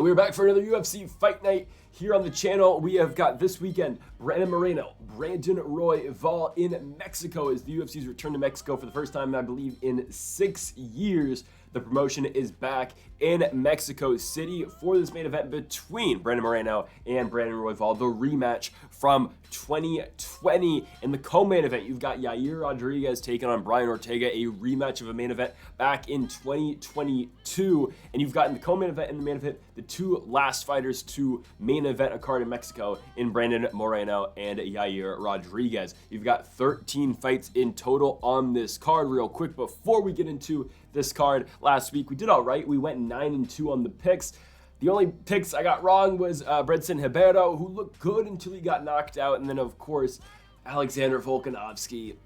And we're back for another UFC Fight Night here on the channel. We have got this weekend Moreno, Brandon Royval in Mexico as the UFC's return to Mexico for the first time, I believe, in 6 years. The promotion is back in Mexico City for this main event between Brandon Moreno and Brandon Royval, the rematch from 2020. In the co-main event, you've got Yair Rodriguez taking on Brian Ortega, a rematch of a main event back in 2022. And you've got in the co-main event and the main event, the two last fighters to main event a card in Mexico in Brandon Moreno and Yair Rodriguez. You've got 13 fights in total on this card. Real quick, before we get into this card, last week we did all right. We went 9-2 on the picks. The only picks I got wrong was Bredson Ribeiro, who looked good until he got knocked out, and then of course Alexander Volkanovski.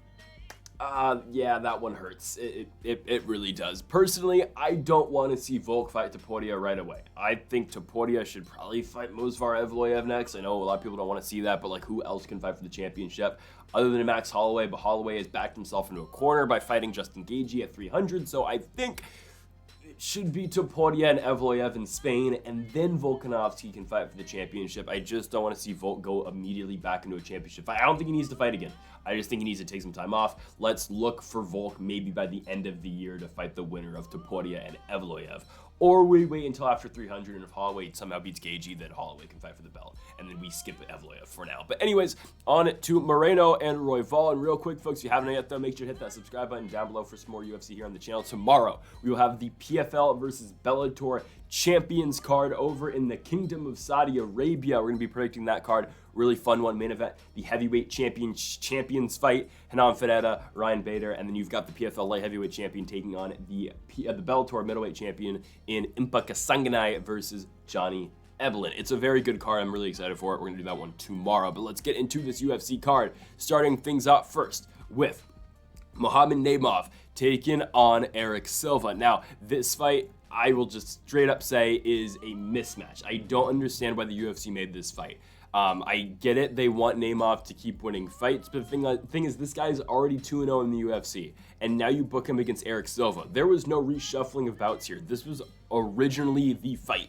Yeah, that one hurts. It really does. Personally, I don't want to see Volk fight Topuria right away. I think Topuria should probably fight Movsar Evloev next. I know a lot of people don't want to see that, but like, who else can fight for the championship other than Max Holloway? But Holloway has backed himself into a corner by fighting Justin Gaethje at 300, so I think it should be Topuria and Evloev in Spain, and then Volkanovski can fight for the championship. I just don't want to see Volk go immediately back into a championship fight. I don't think he needs to fight again. I just think he needs to take some time off. Let's look for Volk maybe by the end of the year to fight the winner of Topuria and Evloev. Or we wait until after 300, and if Holloway somehow beats Gaethje, then Holloway can fight for the belt. And then we skip Evloev for now. But anyways, on to Moreno and Royval. And real quick, folks, if you haven't yet, though, make sure to hit that subscribe button down below for some more UFC here on the channel. Tomorrow, we will have the PFL versus Bellator Champions card over in the Kingdom of Saudi Arabia. We're going to be predicting that card. Really fun one, main event, the heavyweight champions fight, Renan Ferreira, Ryan Bader, and then you've got the PFL light heavyweight champion taking on the Bellator middleweight champion in Impa Kasanganay versus Johnny Eblen. It's a very good card. I'm really excited for it. We're going to do that one tomorrow, but let's get into this UFC card, starting things up first with Muhammad Naimov taking on Eric Silva. Now, this fight, I will just straight up say, is a mismatch. I don't understand why the UFC made this fight. I get it, they want Naimov to keep winning fights, but the thing is, this guy is already 2-0 in the UFC, and now you book him against Eric Silva. There was no reshuffling of bouts here. This was originally the fight.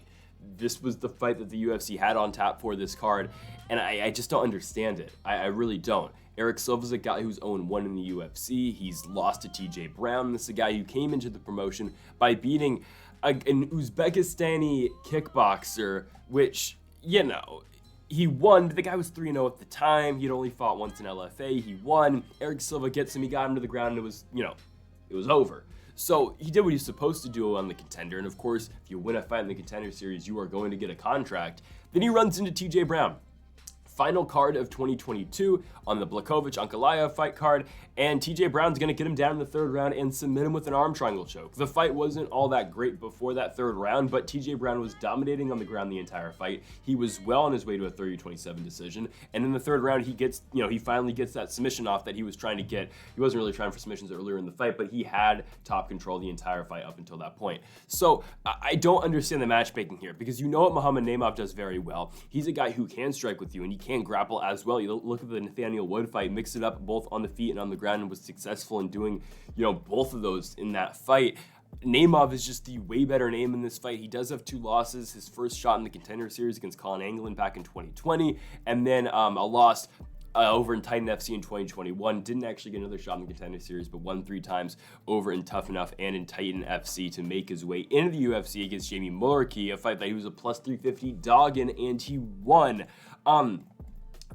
This was the fight that the UFC had on tap for this card, and I just don't understand it. I really don't. Eric Silva's a guy who's 0-1 in the UFC. He's lost to TJ Brown. This is a guy who came into the promotion by beating an Uzbekistani kickboxer, which, you know, he won. The guy was 3-0 at the time. He'd only fought once in LFA. He won. Eric Silva gets him. He got him to the ground, and it was, you know, it was over. So he did what he's supposed to do on the Contender. And of course, if you win a fight in the Contender Series, you are going to get a contract. Then he runs into TJ Brown. Final card of 2022 on the Blachowicz-Ankalaev fight card, and TJ Brown's going to get him down in the third round and submit him with an arm triangle choke. The fight wasn't all that great before that third round, but TJ Brown was dominating on the ground the entire fight. He was well on his way to a 30-27 decision, and in the third round, he finally gets that submission off that he was trying to get. He wasn't really trying for submissions earlier in the fight, but he had top control the entire fight up until that point. So I don't understand the matchmaking here, because you know what Muhammad Naimov does very well. He's a guy who can strike with you, and he can grapple as well. You look at the Nathaniel Wood fight, mix it up both on the feet and on the ground, and was successful in doing, you know, both of those in that fight. Naimov is just the way better name in this fight. He does have 2 losses. His first shot in the Contender Series against Colin Anglin back in 2020, and then a loss over in Titan FC in 2021. Didn't actually get another shot in the Contender Series, but won 3 times over in Tough Enough and in Titan FC to make his way into the UFC against Jamie Mullarkey, a fight that he was a plus 350 dog in, and he won.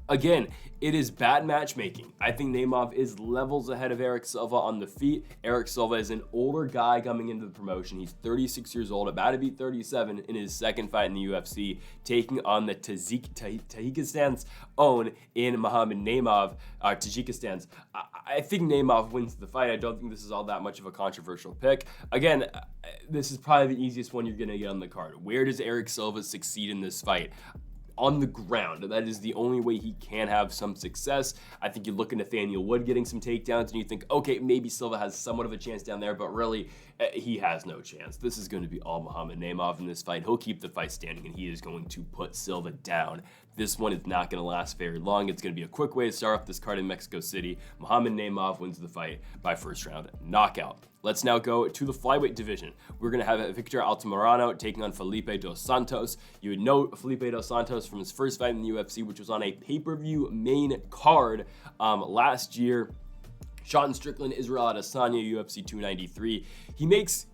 Again, it is bad matchmaking. I think Naimov is levels ahead of Eric Silva on the feet. Eric Silva is an older guy coming into the promotion. He's 36 years old, about to be 37 in his second fight in the UFC, taking on the Tajikistan's own in Muhammad Naimov, Tajikistan's. I think Naimov wins the fight. I don't think this is all that much of a controversial pick. Again, this is probably the easiest one you're going to get on the card. Where does Eric Silva succeed in this fight? On the ground. That is the only way he can have some success. I think you look at Nathaniel Wood getting some takedowns and you think, okay, maybe Silva has somewhat of a chance down there, but really, he has no chance. This is going to be all Muhammad Naimov in this fight. He'll keep the fight standing, and he is going to put Silva down. This one is not going to last very long. It's going to be a quick way to start off this card in Mexico City. Muhammad Naimov wins the fight by first round knockout. Let's now go to the flyweight division. We're going to have Victor Altamirano taking on Felipe dos Santos. You would know Felipe dos Santos from his first fight in the UFC, which was on a pay-per-view main card last year. Sean Strickland, Israel Adesanya, UFC 293.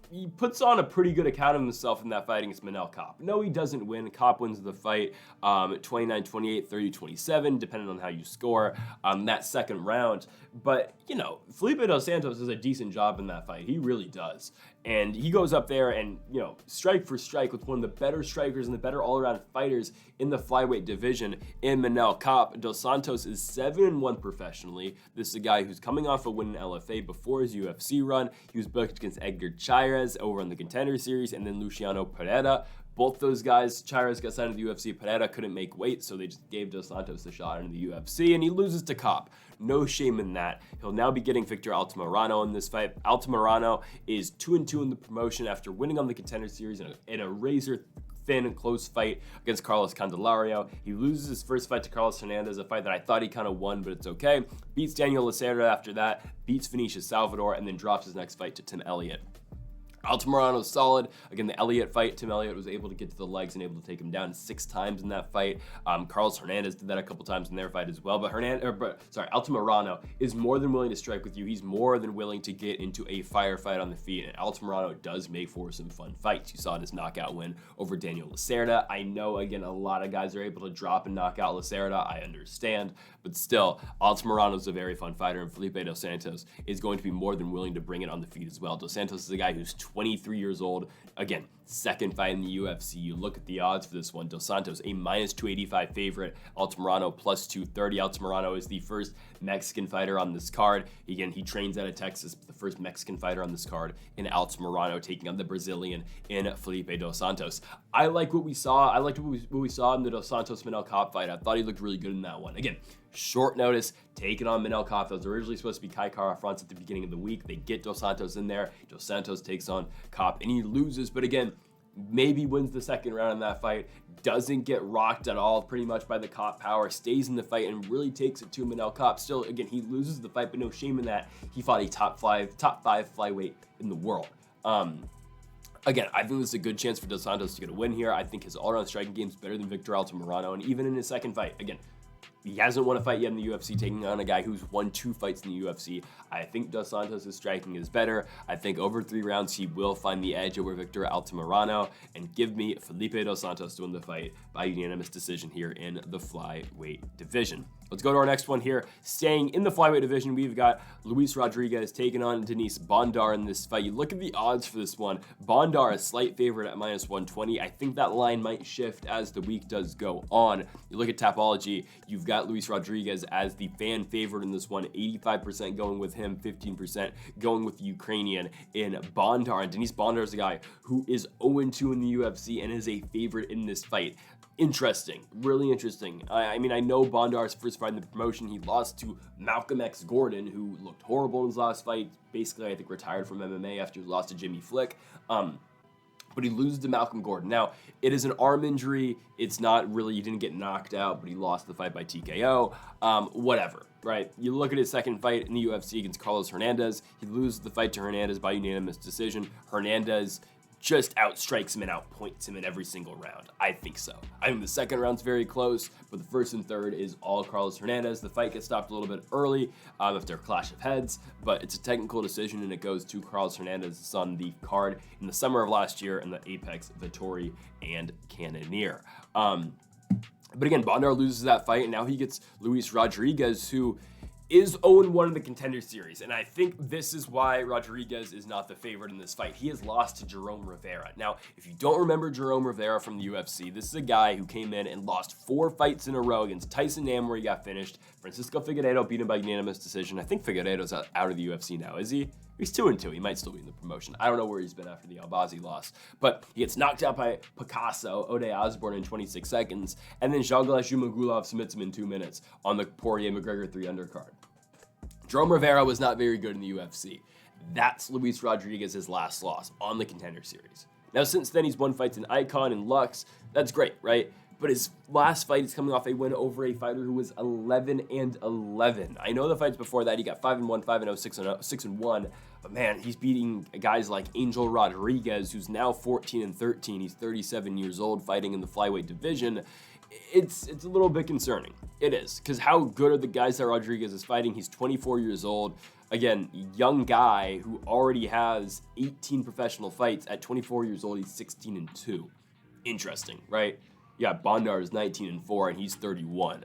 He puts on a pretty good account of himself in that fight against Manel Kape. No, he doesn't win. Kape wins the fight 29-28, 30-27, depending on how you score that second round. But, you know, Felipe dos Santos does a decent job in that fight. He really does. And he goes up there and, you know, strike for strike with one of the better strikers and the better all-around fighters in the flyweight division in Manel Kape. Dos Santos is 7-1 professionally. This is a guy who's coming off a win in LFA before his UFC run. He was booked against Edgar Chairez over on the Contender Series, and then Luciano Pereira. Both those guys, Chairez got signed to the UFC, Pereira couldn't make weight, so they just gave Dos Santos a shot into the UFC, and he loses to Kape. No shame in that. He'll now be getting Victor Altamirano in this fight. Altamirano is 2-2 in the promotion after winning on the Contender Series in a razor-thin and close fight against Carlos Candelario. He loses his first fight to Carlos Hernandez, a fight that I thought he kind of won, but it's okay. Beats Daniel Lacerda after that, beats Vinicius Salvador, and then drops his next fight to Tim Elliott. Altamirano's solid. Again, the Elliott fight, Tim Elliott was able to get to the legs and able to take him down 6 times in that fight. Carlos Hernandez did that a couple times in their fight as well. But Altamirano is more than willing to strike with you. He's more than willing to get into a firefight on the feet. And Altamirano does make for some fun fights. You saw in his knockout win over Daniel Lacerda. I know, again, a lot of guys are able to drop and knock out Lacerda. I understand. But still, Altamirano's a very fun fighter. And Felipe dos Santos is going to be more than willing to bring it on the feet as well. Dos Santos is a guy who's 23 years old. Again, second fight in the UFC. You look at the odds for this one. Dos Santos, a -285 favorite. Altamirano, +230. Altamirano is the first Mexican fighter on this card. Again, he trains out of Texas, but the first Mexican fighter on this card in Altamirano taking on the Brazilian in Felipe dos Santos. I like what we saw. I liked what we saw in the Dos Santos-Manel Kape fight. I thought he looked really good in that one. Again, short notice, taking on Manel Kape. That was originally supposed to be Kai Kara-France at the beginning of the week. They get Dos Santos in there. Dos Santos takes on Kape, and he loses. But again, maybe wins the second round in that fight. Doesn't get rocked at all, pretty much by the Kape power. Stays in the fight and really takes it to Manel Kape. Still, again, he loses the fight, but no shame in that. He fought a top five flyweight in the world. Again, I think this is a good chance for Dos Santos to get a win here. I think his all-around striking game is better than Victor Altamirano, and even in his second fight, again, he hasn't won a fight yet in the UFC, taking on a guy who's won 2 fights in the UFC. I think Dos Santos' striking is better. I think over 3 rounds, he will find the edge over Victor Altamirano, and give me Felipe dos Santos to win the fight by unanimous decision here in the flyweight division. Let's go to our next one here. Staying in the flyweight division, we've got Luis Rodriguez taking on Denise Bondar in this fight. You look at the odds for this one. Bondar, a slight favorite at -120. I think that line might shift as the week does go on. You look at Tapology, you've got Luis Rodriguez as the fan favorite in this one. 85% going with him, 15% going with the Ukrainian in Bondar. And Denise Bondar is a guy who is 0-2 in the UFC and is a favorite in this fight. Interesting, really interesting. I mean, I know Bondar's first fight in the promotion, he lost to Malcolm X Gordon, who looked horrible in his last fight. Basically, I think retired from MMA after he lost to Jimmy Flick. But he loses to Malcolm Gordon. Now, it is an arm injury. It's not really, he didn't get knocked out, but he lost the fight by TKO. Whatever, right? You look at his second fight in the UFC against Carlos Hernandez. He loses the fight to Hernandez by unanimous decision. Hernandez just outstrikes him and outpoints him in every single round. I think so. I think the second round's very close, but the first and third is all Carlos Hernandez. The fight gets stopped a little bit early after a clash of heads, but it's a technical decision and it goes to Carlos Hernandez. It's on the card in the summer of last year in the Apex, Vittori, and Cannonier. But again, Bondar loses that fight, and now he gets Luis Rodriguez, who is 0-1 in the Contender Series, and I think this is why Rodriguez is not the favorite in this fight. He has lost to Jerome Rivera. Now, if you don't remember Jerome Rivera from the UFC, this is a guy who came in and lost 4 fights in a row against Tyson Nam, where he got finished. Francisco Figueiredo beat him by unanimous decision. I think Figueiredo's out of the UFC now, is he? He's 2-2. He might still be in the promotion. I don't know where he's been after the Albazi loss. But he gets knocked out by Picasso, Ode Osborne in 26 seconds. And then Zhalgalas Zhumagulov submits him in 2 minutes on the Poirier-McGregor 3 undercard. Jerome Rivera was not very good in the UFC. That's Luis Rodriguez's last loss on the Contender Series. Now, since then, he's won fights in Icon and Lux. That's great, right? but his last fight is coming off a win over a fighter who was 11-11. I know the fights before that, he got 5-1, 5-0, 6-0, 6-1, but man, he's beating guys like Angel Rodriguez, who's now 14-13. He's 37 years old, fighting in the flyweight division. It's a little bit concerning. It is, because how good are the guys that Rodriguez is fighting? He's 24 years old. Again, young guy who already has 18 professional fights. At 24 years old, he's 16-2. Interesting, right? Yeah, Bondar is 19-4, and he's 31.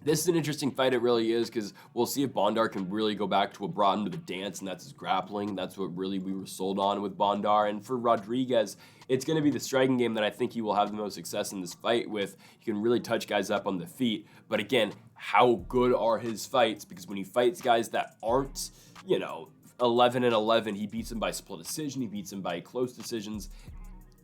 This is an interesting fight, it really is, because we'll see if Bondar can really go back to what brought him to the dance, and that's his grappling. That's what really we were sold on with Bondar. And for Rodriguez, it's going to be the striking game that I think he will have the most success in this fight with. He can really touch guys up on the feet. But again, how good are his fights? Because when he fights guys that aren't, 11-11, he beats them by split decision, he beats them by close decisions.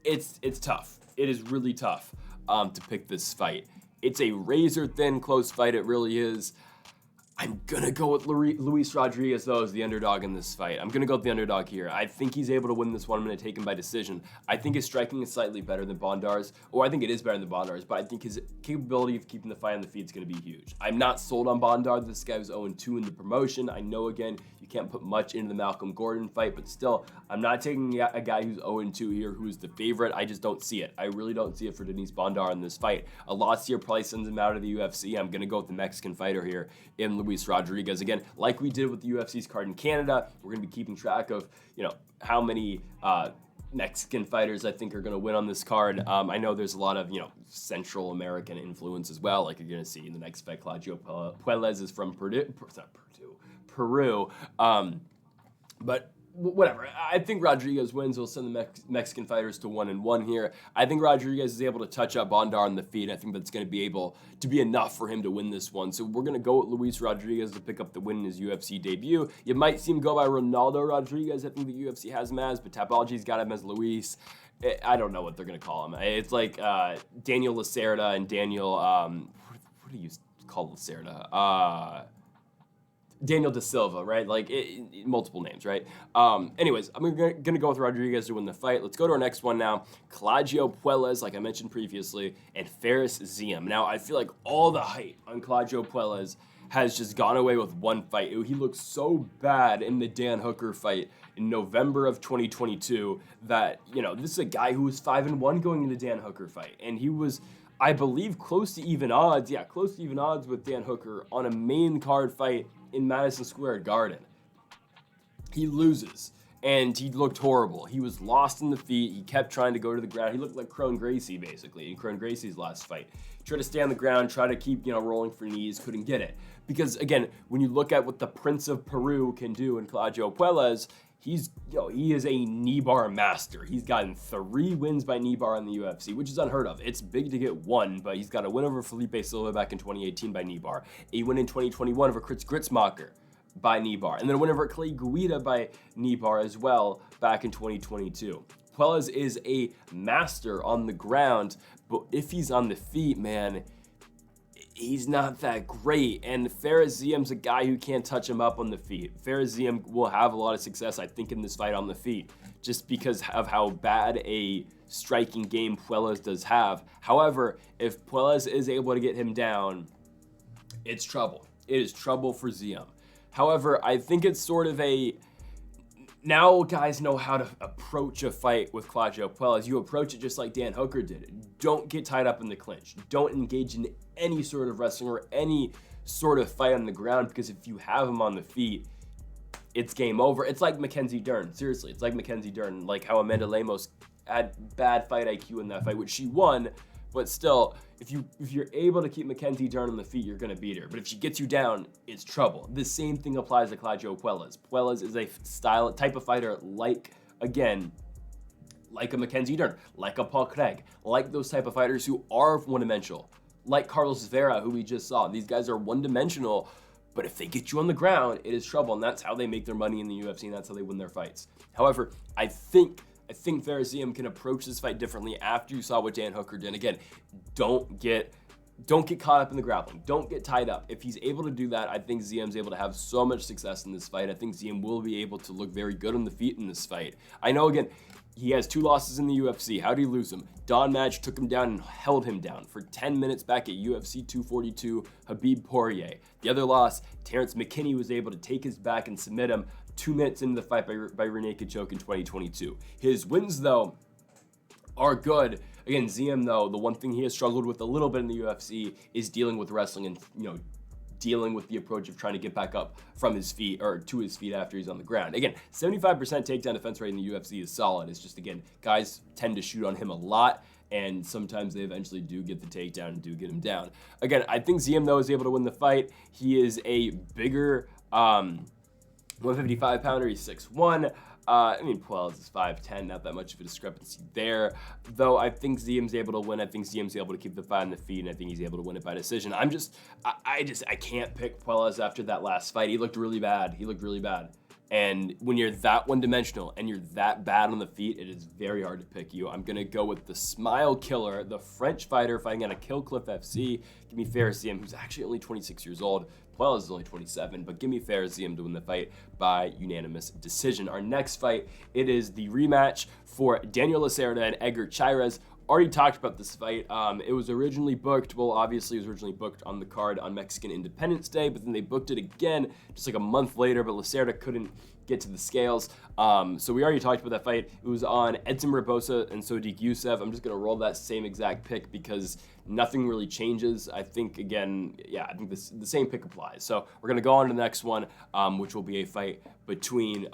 It's tough. It is really tough to pick this fight. It's a razor-thin close fight, it really is. I'm going to go with Luis Rodriguez, though, as the underdog in this fight. I'm going to go with the underdog here. I think he's able to win this one. I'm going to take him by decision. I think his striking is slightly better than Bondar's, or I think it is better than Bondar's, but I think his capability of keeping the fight on the feet is going to be huge. I'm not sold on Bondar. This guy was 0-2 in the promotion. I know, again, you can't put much into the Malcolm Gordon fight, but still, I'm not taking a guy who's 0-2 here, who's the favorite. I just don't see it. I really don't see it for Denise Bondar in this fight. A loss here probably sends him out of the UFC. I'm going to go with the Mexican fighter here in Luis Rodriguez. Again, like we did with the UFC's card in Canada, we're going to be keeping track of, how many Mexican fighters I think are going to win on this card. I know there's a lot of, Central American influence as well. Like you're going to see in the next fight, Claudio Puelles is from Peru. But whatever. I think Rodriguez wins. He'll send the Mexican fighters to 1-1 here. I think Rodriguez is able to touch up Bondar on the feet. I think that's going to be able to be enough for him to win this one. So we're going to go with Luis Rodriguez to pick up the win in his UFC debut. You might see him go by Ronaldo Rodriguez. I think the UFC has him as, but Tapology's got him as Luis. I don't know what they're going to call him. It's like Daniel Lacerda and Daniel, what do you call Lacerda? Daniel da Silva, right? Like, multiple names, right? Anyways, I'm going to go with Rodriguez to win the fight. Let's go to our next one now. Claudio Puelles, like I mentioned previously, and Fares Ziam. Now, I feel like all the hype on Claudio Puelles has just gone away with one fight. He looked so bad in the Dan Hooker fight in November of 2022 that, this is a guy who was 5-1 going into the Dan Hooker fight. And he was, I believe, close to even odds. Yeah, close to even odds with Dan Hooker on a main card fight in Madison Square Garden. He loses, and he looked horrible. He was lost in the feet. He kept trying to go to the ground. He looked like Kron Gracie, basically, in Kron Gracie's last fight. He tried to stay on the ground, try to keep, rolling for knees, couldn't get it. Because, again, when you look at what the Prince of Peru can do in Claudio Puelles, he is a knee bar master. He's gotten 3 wins by knee bar in the UFC, which is unheard of. It's big to get one, but he's got a win over Felipe Silva back in 2018 by knee bar, a win in 2021 over Chris Gritzmacher by knee bar, and then a win over Clay Guida by knee bar as well back in 2022. Puelles is a master on the ground, but if he's on the feet, man, he's not that great. And Fares Ziam's a guy who can't touch him up on the feet. Fares Ziam will have a lot of success, I think, in this fight on the feet, just because of how bad a striking game Puelles does have. However, if Puelles is able to get him down, it's trouble. It is trouble for Ziam. However, I think it's sort of now guys know how to approach a fight with Claudio Puelles. You approach it just like Dan Hooker did. Don't get tied up in the clinch. Don't engage in any sort of wrestling or any sort of fight on the ground, because if you have him on the feet, it's game over. It's like Mackenzie Dern. Seriously, it's like Mackenzie Dern. Like how Amanda Lemos had bad fight IQ in that fight, which she won, but still, if you're able to keep Mackenzie Dern on the feet, you're going to beat her. But if she gets you down, it's trouble. The same thing applies to Claudio Puelles. Puelles is a type of fighter like a Mackenzie Dern, like a Paul Craig, like those type of fighters who are one-dimensional, like Carlos Vera, who we just saw. These guys are one-dimensional, but if they get you on the ground, it is trouble, and that's how they make their money in the UFC, and that's how they win their fights. However, I think Fares Ziam can approach this fight differently after you saw what Dan Hooker did. Again, don't get caught up in the grappling. Don't get tied up. If he's able to do that, I think Ziam's able to have so much success in this fight. I think Ziam will be able to look very good on the feet in this fight. I know, again, He has 2 losses in the UFC. How did he lose them? Don Madge took him down and held him down for 10 minutes back at UFC 242, Khabib Poirier. The other loss, Terrence McKinney was able to take his back and submit him 2 minutes into the fight by rear naked choke in 2022. His wins, though, are good. Again, Ziam, though, the one thing he has struggled with a little bit in the UFC is dealing with wrestling and, dealing with the approach of trying to get back up from his feet or to his feet after he's on the ground. Again, 75% takedown defense rate in the UFC is solid. It's just, again, guys tend to shoot on him a lot, and sometimes they eventually do get the takedown and do get him down. Again, I think Ziam, though, is able to win the fight. He is a bigger 155-pounder. He's 6'1". Puelles is 5'10", not that much of a discrepancy there. Though I think Ziam's able to win. I think Ziam's able to keep the fight on the feet, and I think he's able to win it by decision. I can't pick Puelles after that last fight. He looked really bad. And when you're that one-dimensional and you're that bad on the feet, it is very hard to pick you. I'm going to go with the Smile Killer, the French fighter fighting out of Kill Cliff FC. Give me Fares Ziam, who's actually only 26 years old. Puelles is only 27, but give me Fares Ziam to win the fight by unanimous decision. Our next fight, it is the rematch for Daniel Lacerda and Edgar Chairez. Already talked about this fight. It was originally booked, obviously it was originally booked on the card on Mexican Independence Day, but then they booked it again just like a month later, but Lacerda couldn't get to the scales. So we already talked about that fight. It was on Edson Barbosa and Sodiq Yusuff. I'm just going to roll that same exact pick because nothing really changes. I think, again, I think the same pick applies. So we're going to go on to the next one, which will be a fight between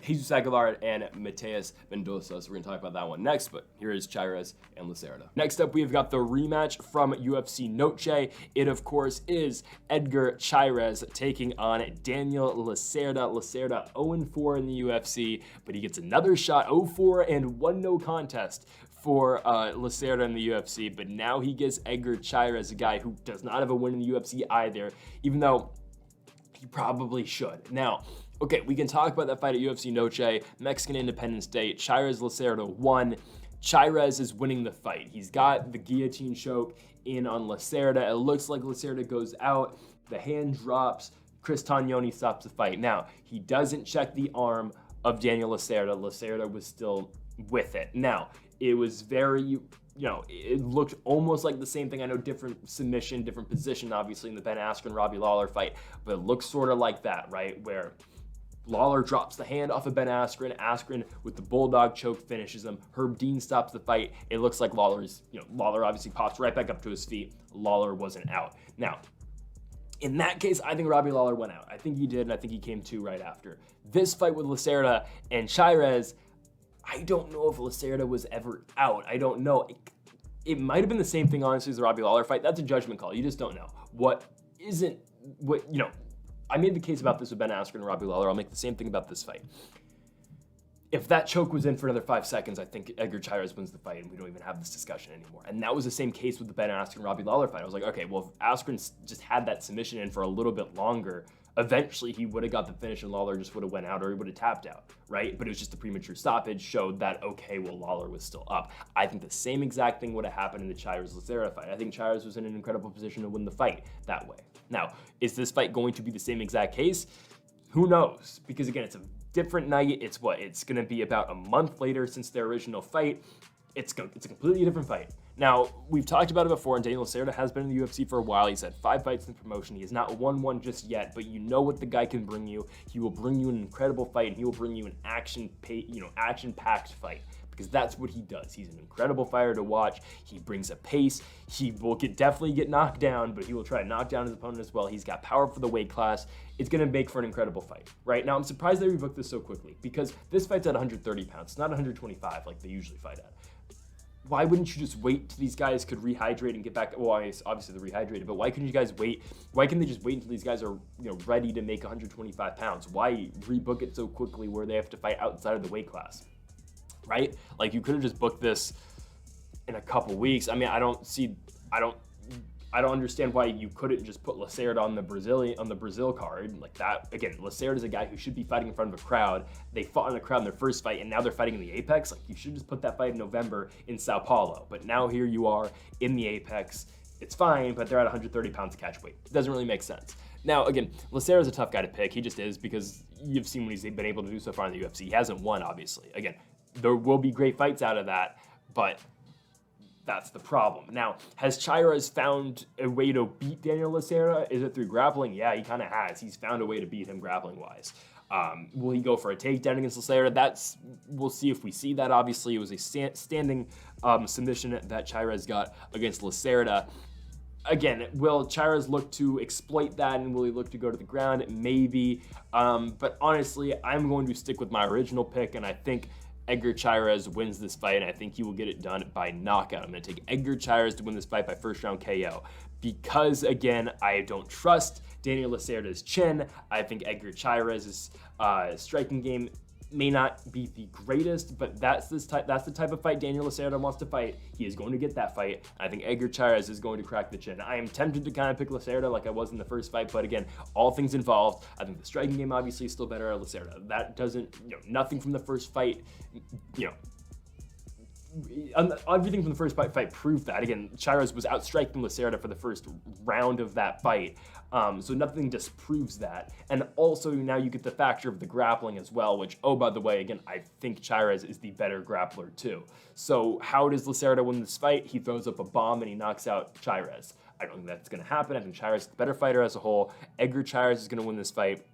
Jesus Aguilar and Mateus Mendonca. So we're going to talk about that one next, but here is Chairez and Lacerda. Next up, we've got the rematch from UFC Noche. It, of course, is Edgar Chairez taking on Daniel Lacerda. Lacerda 0-4 in the UFC, but he gets another shot, 0-4 and 1 no contest for Lacerda in the UFC, but now he gets Edgar Chairez, a guy who does not have a win in the UFC either, even though he probably should. Now, okay, we can talk about that fight at UFC Noche, Mexican Independence Day. Chairez Lacerda won. Chairez is winning the fight. He's got the guillotine choke in on Lacerda. It looks like Lacerda goes out. The hand drops. Chris Tognoni stops the fight. Now, he doesn't check the arm of Daniel Lacerda. Lacerda was still with it. Now, it was very, it looked almost like the same thing. I know different submission, different position, obviously, in the Ben Askren, Robbie Lawler fight, but it looks sort of like that, right? Where Lawler drops the hand off of Ben Askren. Askren with the bulldog choke finishes him. Herb Dean stops the fight. It looks like Lawler obviously pops right back up to his feet. Lawler wasn't out. Now, in that case, I think Robbie Lawler went out. I think he did, and I think he came to right after. This fight with Lacerda and Chairez, I don't know if Lacerda was ever out. I don't know. It might have been the same thing, honestly, as the Robbie Lawler fight. That's a judgment call. You just don't know. I made the case about this with Ben Askren and Robbie Lawler. I'll make the same thing about this fight. If that choke was in for another 5 seconds, I think Edgar Chairez wins the fight, and we don't even have this discussion anymore. And that was the same case with the Ben Askren and Robbie Lawler fight. I was like, okay, well, if Askren just had that submission in for a little bit longer, eventually he would have got the finish and Lawler just would have went out, or he would have tapped out, right? But it was just the premature stoppage showed that, okay, well, Lawler was still up. I think the same exact thing would have happened in the Chairez-Lacerda fight. I think Chairez was in an incredible position to win the fight that way. Now, is this fight going to be the same exact case? Who knows? Because again, it's a different night. It's going to be about a month later since their original fight. It's a completely different fight. Now, we've talked about it before, and Daniel Lacerda has been in the UFC for a while. He's had 5 fights in promotion. He has not won one just yet, but you know what the guy can bring you. He will bring you an incredible fight, and he will bring you an action-packed fight, because that's what he does. He's an incredible fighter to watch. He brings a pace. He will definitely get knocked down, but he will try to knock down his opponent as well. He's got power for the weight class. It's going to make for an incredible fight, right? Now, I'm surprised they rebooked this so quickly, because this fight's at 130 pounds, not 125 like they usually fight at. Why wouldn't you just wait till these guys could rehydrate and get back? Well, obviously they're rehydrated, but why couldn't you guys wait? Why can't they just wait until these guys are ready to make 125 pounds? Why rebook it so quickly where they have to fight outside of the weight class, right? Like, you could have just booked this in a couple weeks. I mean, I don't understand why you couldn't just put Lacerda on the Brazil card like that. Again, Lacerda is a guy who should be fighting in front of a crowd. They fought in a crowd in their first fight, and now they're fighting in the Apex. Like, you should just put that fight in November in Sao Paulo. But now here you are in the Apex. It's fine, but they're at 130 pounds catch weight. It doesn't really make sense. Now, again, Lacerda is a tough guy to pick. He just is, because you've seen what he's been able to do so far in the UFC. He hasn't won, obviously. Again, there will be great fights out of that, but that's the problem. Now, has Chairez found a way to beat Daniel Lacerda? Is it through grappling? Yeah, he kind of has. He's found a way to beat him grappling-wise. Will he go for a takedown against Lacerda? We'll see if we see that. Obviously, it was a standing submission that Chairez got against Lacerda. Again, will Chairez look to exploit that, and will he look to go to the ground? Maybe. But honestly, I'm going to stick with my original pick, and I think Edgar Chairez wins this fight, and I think he will get it done by knockout. I'm going to take Edgar Chairez to win this fight by first round KO because, again, I don't trust Daniel Lacerda's chin. I think Edgar Chairez's striking game may not be the greatest, but that's the type of fight Daniel Lacerda wants to fight. He is going to get that fight. I think Edgar Chairez is going to crack the chin. I am tempted to kind of pick Lacerda like I was in the first fight, but again, all things involved, I think the striking game obviously is still better at Lacerda. That doesn't, nothing from the first fight, everything from the first fight proved that. Again, Chairez was outstriking Lacerda for the first round of that fight, so nothing disproves that. And also now you get the factor of the grappling as well, which, oh, by the way, again, I think Chairez is the better grappler too. So how does Lacerda win this fight? He throws up a bomb and he knocks out Chairez. I don't think that's going to happen. I think Chairez is the better fighter as a whole. Edgar Chairez is going to win this fight.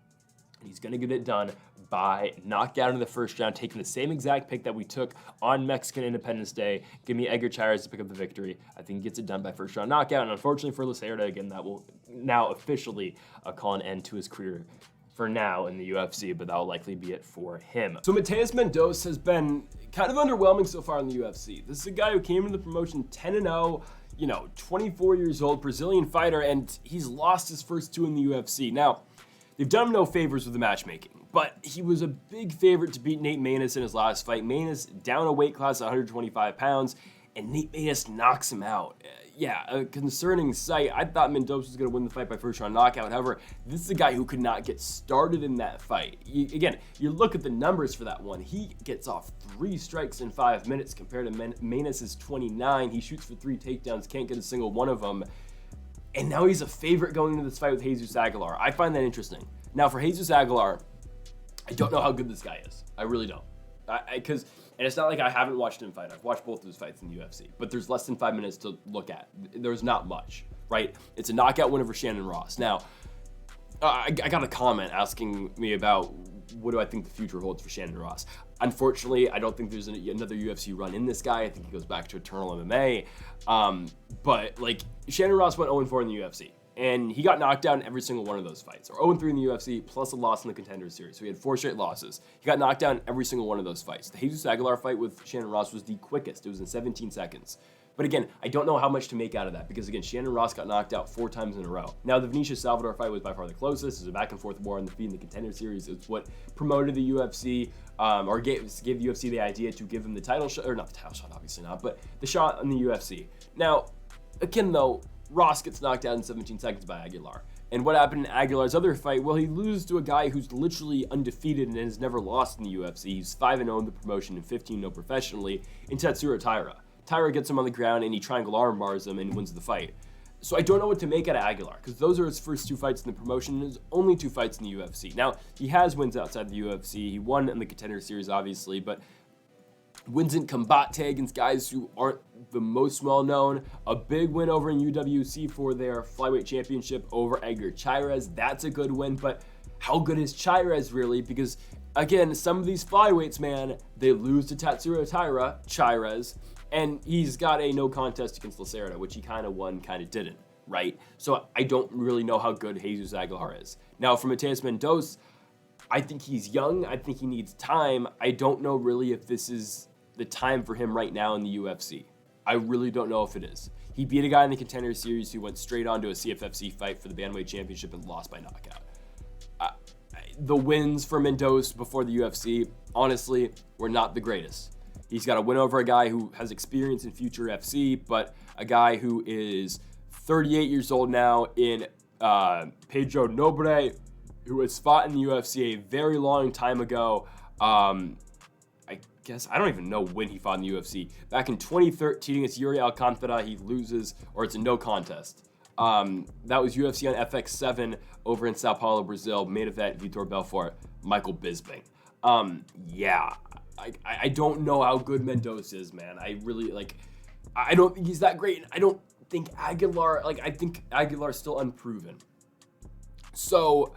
He's going to get it done by knockout in the first round, taking the same exact pick that we took on Mexican Independence Day. Give me Edgar Chairez to pick up the victory. I think he gets it done by first round knockout. And unfortunately for Lacerda, again, that will now officially call an end to his career for now in the UFC, but that will likely be it for him. So Mateus Mendoza has been kind of underwhelming so far in the UFC. This is a guy who came into the promotion 10-0, 24 years old, Brazilian fighter, and he's lost his first two in the UFC. Now, they've done him no favors with the matchmaking, but he was a big favorite to beat Nate Maness in his last fight. Maness down a weight class at 125 pounds, and Nate Maness knocks him out. Yeah, a concerning sight. I thought Mendoza was going to win the fight by first round knockout. However, this is a guy who could not get started in that fight. You look at the numbers for that one. He gets off 3 strikes in 5 minutes compared to Maness's 29. He shoots for 3 takedowns, can't get a single one of them. And now he's a favorite going into this fight with Jesus Aguilar. I find that interesting. Now, for Jesus Aguilar, I don't know how good this guy is. I really don't. And it's not like I haven't watched him fight. I've watched both of his fights in the UFC, but there's less than 5 minutes to look at. There's not much, right? It's a knockout win over Shannon Ross. Now, I got a comment asking me about what do I think the future holds for Shannon Ross. Unfortunately, I don't think there's another UFC run in this guy. I think he goes back to Eternal MMA. But Shannon Ross went 0-4 in the UFC, and he got knocked out in every single one of those fights, or 0-3 in the UFC plus a loss in the Contender Series. So he had 4 straight losses. He got knocked down in every single one of those fights. The Jesus Aguilar fight with Shannon Ross was the quickest. It was in 17 seconds. But again, I don't know how much to make out of that because, again, Shannon Ross got knocked out 4 times in a row. Now, the Vinicius Salvador fight was by far the closest. It was a back-and-forth war on the feet in the Contender Series. It's what promoted the UFC, or gave the UFC the idea to give him the title shot, or not the title shot, obviously not, but the shot in the UFC. Now, again, though, Ross gets knocked out in 17 seconds by Aguilar. And what happened in Aguilar's other fight? Well, he loses to a guy who's literally undefeated and has never lost in the UFC. He's 5-0 in the promotion and 15-0 professionally in Tatsuro Taira. Taira gets him on the ground and he triangle arm bars him and wins the fight. So I don't know what to make out of Aguilar because those are his first 2 fights in the promotion and his only 2 fights in the UFC. Now, he has wins outside the UFC. He won in the Contender Series, obviously, but wins in Combate against guys who aren't the most well-known. A big win over in UWC for their flyweight championship over Edgar Chairez. That's a good win, but how good is Chairez really? Because, again, some of these flyweights, man, they lose to Tatsuro Taira, Chairez, and he's got a no contest against Lacerda, which he kind of won, kind of didn't, right? So I don't really know how good Jesus Aguilar is. Now, for Mateus Mendoza, I think he's young. I think he needs time. I don't know really if this is the time for him right now in the UFC. I really don't know if it is. He beat a guy in the Contender Series who went straight on to a CFFC fight for the Bantamweight Championship and lost by knockout. The wins for Mendoza before the UFC, honestly, were not the greatest. He's got a win over a guy who has experience in Future FC, but a guy who is 38 years old now in Pedro Nobre, who has fought in the UFC a very long time ago. I don't even know when he fought in the UFC. Back in 2013 against Yuri Alcantara, he loses, or it's a no contest. That was UFC on FX7 over in Sao Paulo, Brazil. Main event, Vitor Belfort, Michael Bisping. I don't know how good Mendoza is, man. I really, like, I don't think he's that great. And I don't think Aguilar, like, I think Aguilar's still unproven. So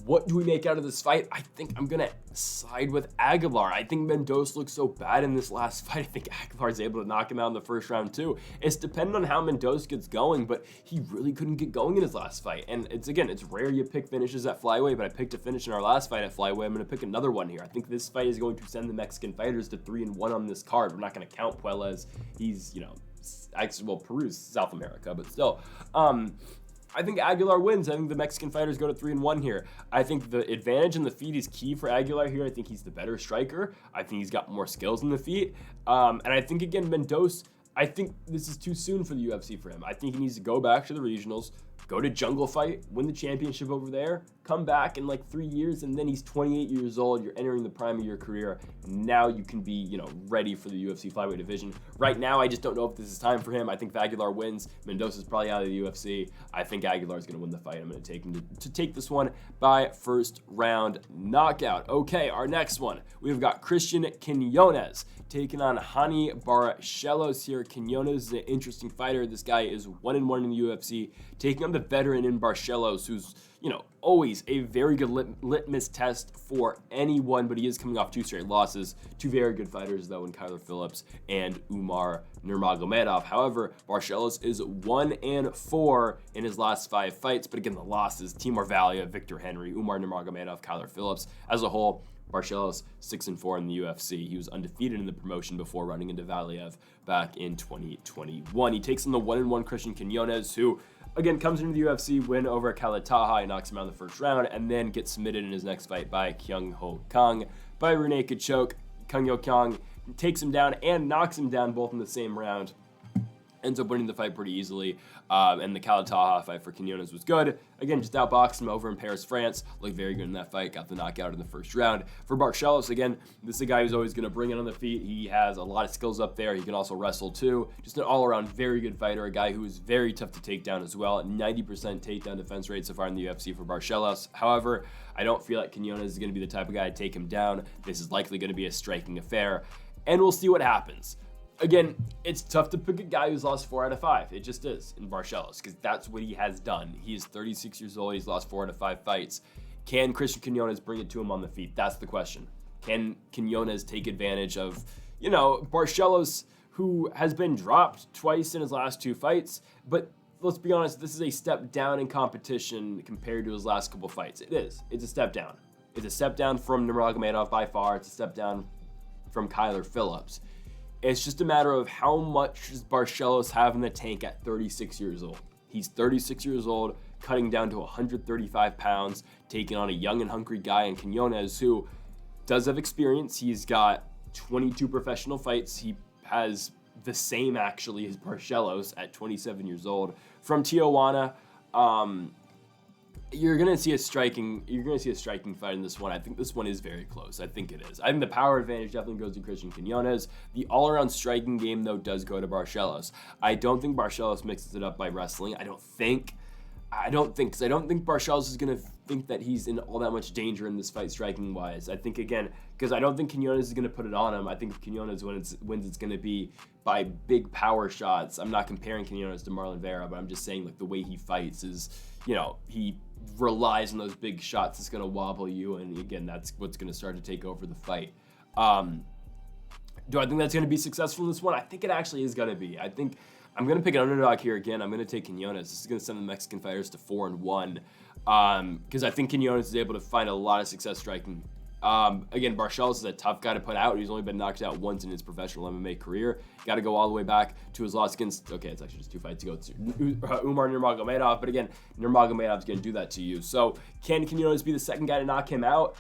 what do we make out of this fight? I think I'm going to side with Aguilar. I think Mendoza looks so bad in this last fight. I think Aguilar's able to knock him out in the first round too. It's dependent on how Mendoza gets going, but he really couldn't get going in his last fight. And it's rare you pick finishes at flyweight, but I picked a finish in our last fight at flyweight. I'm going to pick another one here. I think this fight is going to send the Mexican fighters to 3-1 on this card. We're not going to count Puelles. He's, actually, well, Peru's South America, but still. I think Aguilar wins. I think the Mexican fighters go to 3-1 here. I think the advantage in the feet is key for Aguilar here. I think he's the better striker. I think he's got more skills in the feet. And I think, again, Mendoza, I think this is too soon for the UFC for him. I think he needs to go back to the regionals, go to Jungle Fight, win the championship over there, come back in like 3 years, and then he's 28 years old. You're entering the prime of your career. Now you can be, ready for the UFC flyweight division. Right now, I just don't know if this is time for him. I think if Aguilar wins, Mendoza's probably out of the UFC. I think Aguilar's going to win the fight. I'm going to take him to take this one by first round knockout. Okay, our next one, we've got Christian Quinonez taking on Hani Barcelos here. Quinonez is an interesting fighter. This guy is 1-1 in the UFC, taking on the veteran in Barcelos, who's, always a very good litmus test for anyone, but he is coming off 2 straight losses. 2 very good fighters, though, in Kyler Phillips and Umar Nurmagomedov. However, Barcelos is 1-4 in his last 5 fights, but again, the losses, Timur Vallia, Victor Henry, Umar Nurmagomedov, Kyler Phillips. As a whole, Barcelos 6-4 in the UFC. He was undefeated in the promotion before running into Valiev back in 2021. He takes on the 1-1 Christian Quinonez, who again comes into the UFC, win over Kalataha, he knocks him out in the first round, and then gets submitted in his next fight by Kyung Ho Kang by rear naked choke. Kyung Ho Kang takes him down and knocks him down both in the same round. Ends up winning the fight pretty easily, and the Kalataha fight for Quinonez was good. Again, just outboxed him over in Paris, France. Looked very good in that fight, got the knockout in the first round. For Barcelos, again, this is a guy who's always going to bring it on the feet. He has a lot of skills up there. He can also wrestle too. Just an all-around very good fighter, a guy who is very tough to take down as well. 90% takedown defense rate so far in the UFC for Barcelos. However, I don't feel like Quinonez is going to be the type of guy to take him down. This is likely going to be a striking affair, and we'll see what happens. Again, it's tough to pick a guy who's lost 4 out of 5. It just is in Barcelos, because that's what he has done. He is 36 years old. He's lost 4 out of 5 fights. Can Christian Quinonez bring it to him on the feet? That's the question. Can Quinonez take advantage of, Barcelos, who has been dropped twice in his last 2 fights, but let's be honest, this is a step down in competition compared to his last couple fights. It is. It's a step down. It's a step down from Nurmagomedov by far. It's a step down from Kyler Phillips. It's just a matter of how much does Barcelos have in the tank at 36 years old. He's 36 years old, cutting down to 135 pounds, taking on a young and hungry guy in Quinonez, who does have experience. He's got 22 professional fights. He has the same, actually, as Barcelos at 27 years old. From Tijuana, you're gonna see a striking fight in this one. I think this one is very close. I think it is. I think the power advantage definitely goes to Christian Quinonez. The all-around striking game, though, does go to Barcelos. I don't think Barcelos mixes it up by wrestling. I don't think Barcelos is gonna think that he's in all that much danger in this fight striking wise. I think, again, because I don't think Quinonez is gonna put it on him. I think if Quinonez wins, it's gonna be by big power shots. I'm not comparing Quinonez to Marlon Vera, but I'm just saying, like, the way he fights is, he relies on those big shots. It's going to wobble you, and again, that's what's going to start to take over the fight. Do I think that's going to be successful in this one? I think it actually is going to be. I think I'm going to pick an underdog here again. I'm going to take Quinonez. This is going to send the Mexican fighters to 4-1, because I think Quinonez is able to find a lot of success striking. Again, Barcelos is a tough guy to put out. He's only been knocked out once in his professional MMA career. Got to go all the way back to his loss against, okay, it's actually just 2 fights ago, Umar Nurmagomedov. But again, Nurmagomedov's going to do that to you. So can Quinonez be the second guy to knock him out?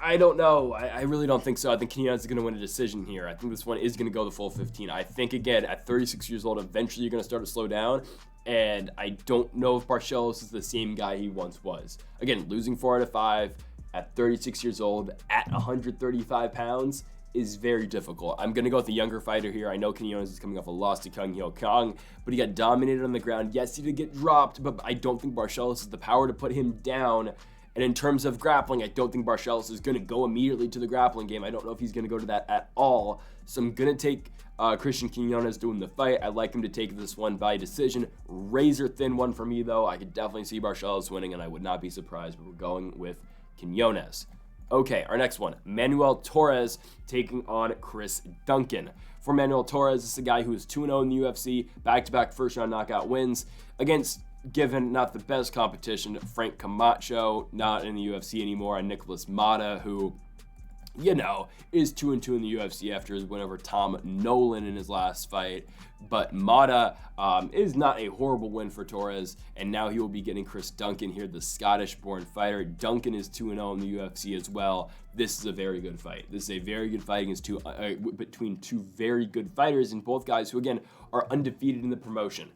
I don't know. I really don't think so. I think Quinonez is going to win a decision here. I think this one is going to go the full 15. I think, again, at 36 years old, eventually you're going to start to slow down. And I don't know if Barcelos is the same guy he once was. Again, losing 4 out of 5 at 36 years old at 135 pounds is very difficult. I'm going to go with the younger fighter here. I know Quinonez is coming off a loss to Kyung Ho Kang, but he got dominated on the ground. Yes, he did get dropped, but I don't think Barcelos has the power to put him down. And And in terms of grappling, I don't think Barcelos is going to go immediately to the grappling game. I don't know if he's going to go to that at all. So I'm going to take Christian Quinonez doing the fight. I like him to take this one by decision. Razor thin one for me, though. I could definitely see Barcelos winning, and I would not be surprised, but we're going with Quinonez. Okay, our next one, Manuel Torres taking on Chris Duncan. For Manuel Torres, this is a guy who is 2-0 in the UFC, back-to-back first-round knockout wins against, given not the best competition, Frank Camacho, not in the UFC anymore, and Nicholas Mata, who, you know, is 2-2 in the UFC after his win over Tom Nolan in his last fight. But Mata is not a horrible win for Torres, and now he will be getting Chris Duncan here, the Scottish-born fighter. Duncan is 2-0 in the UFC as well. This is a very good fight. This is a very good fight against between two very good fighters, and both guys who, again, are undefeated in the promotion.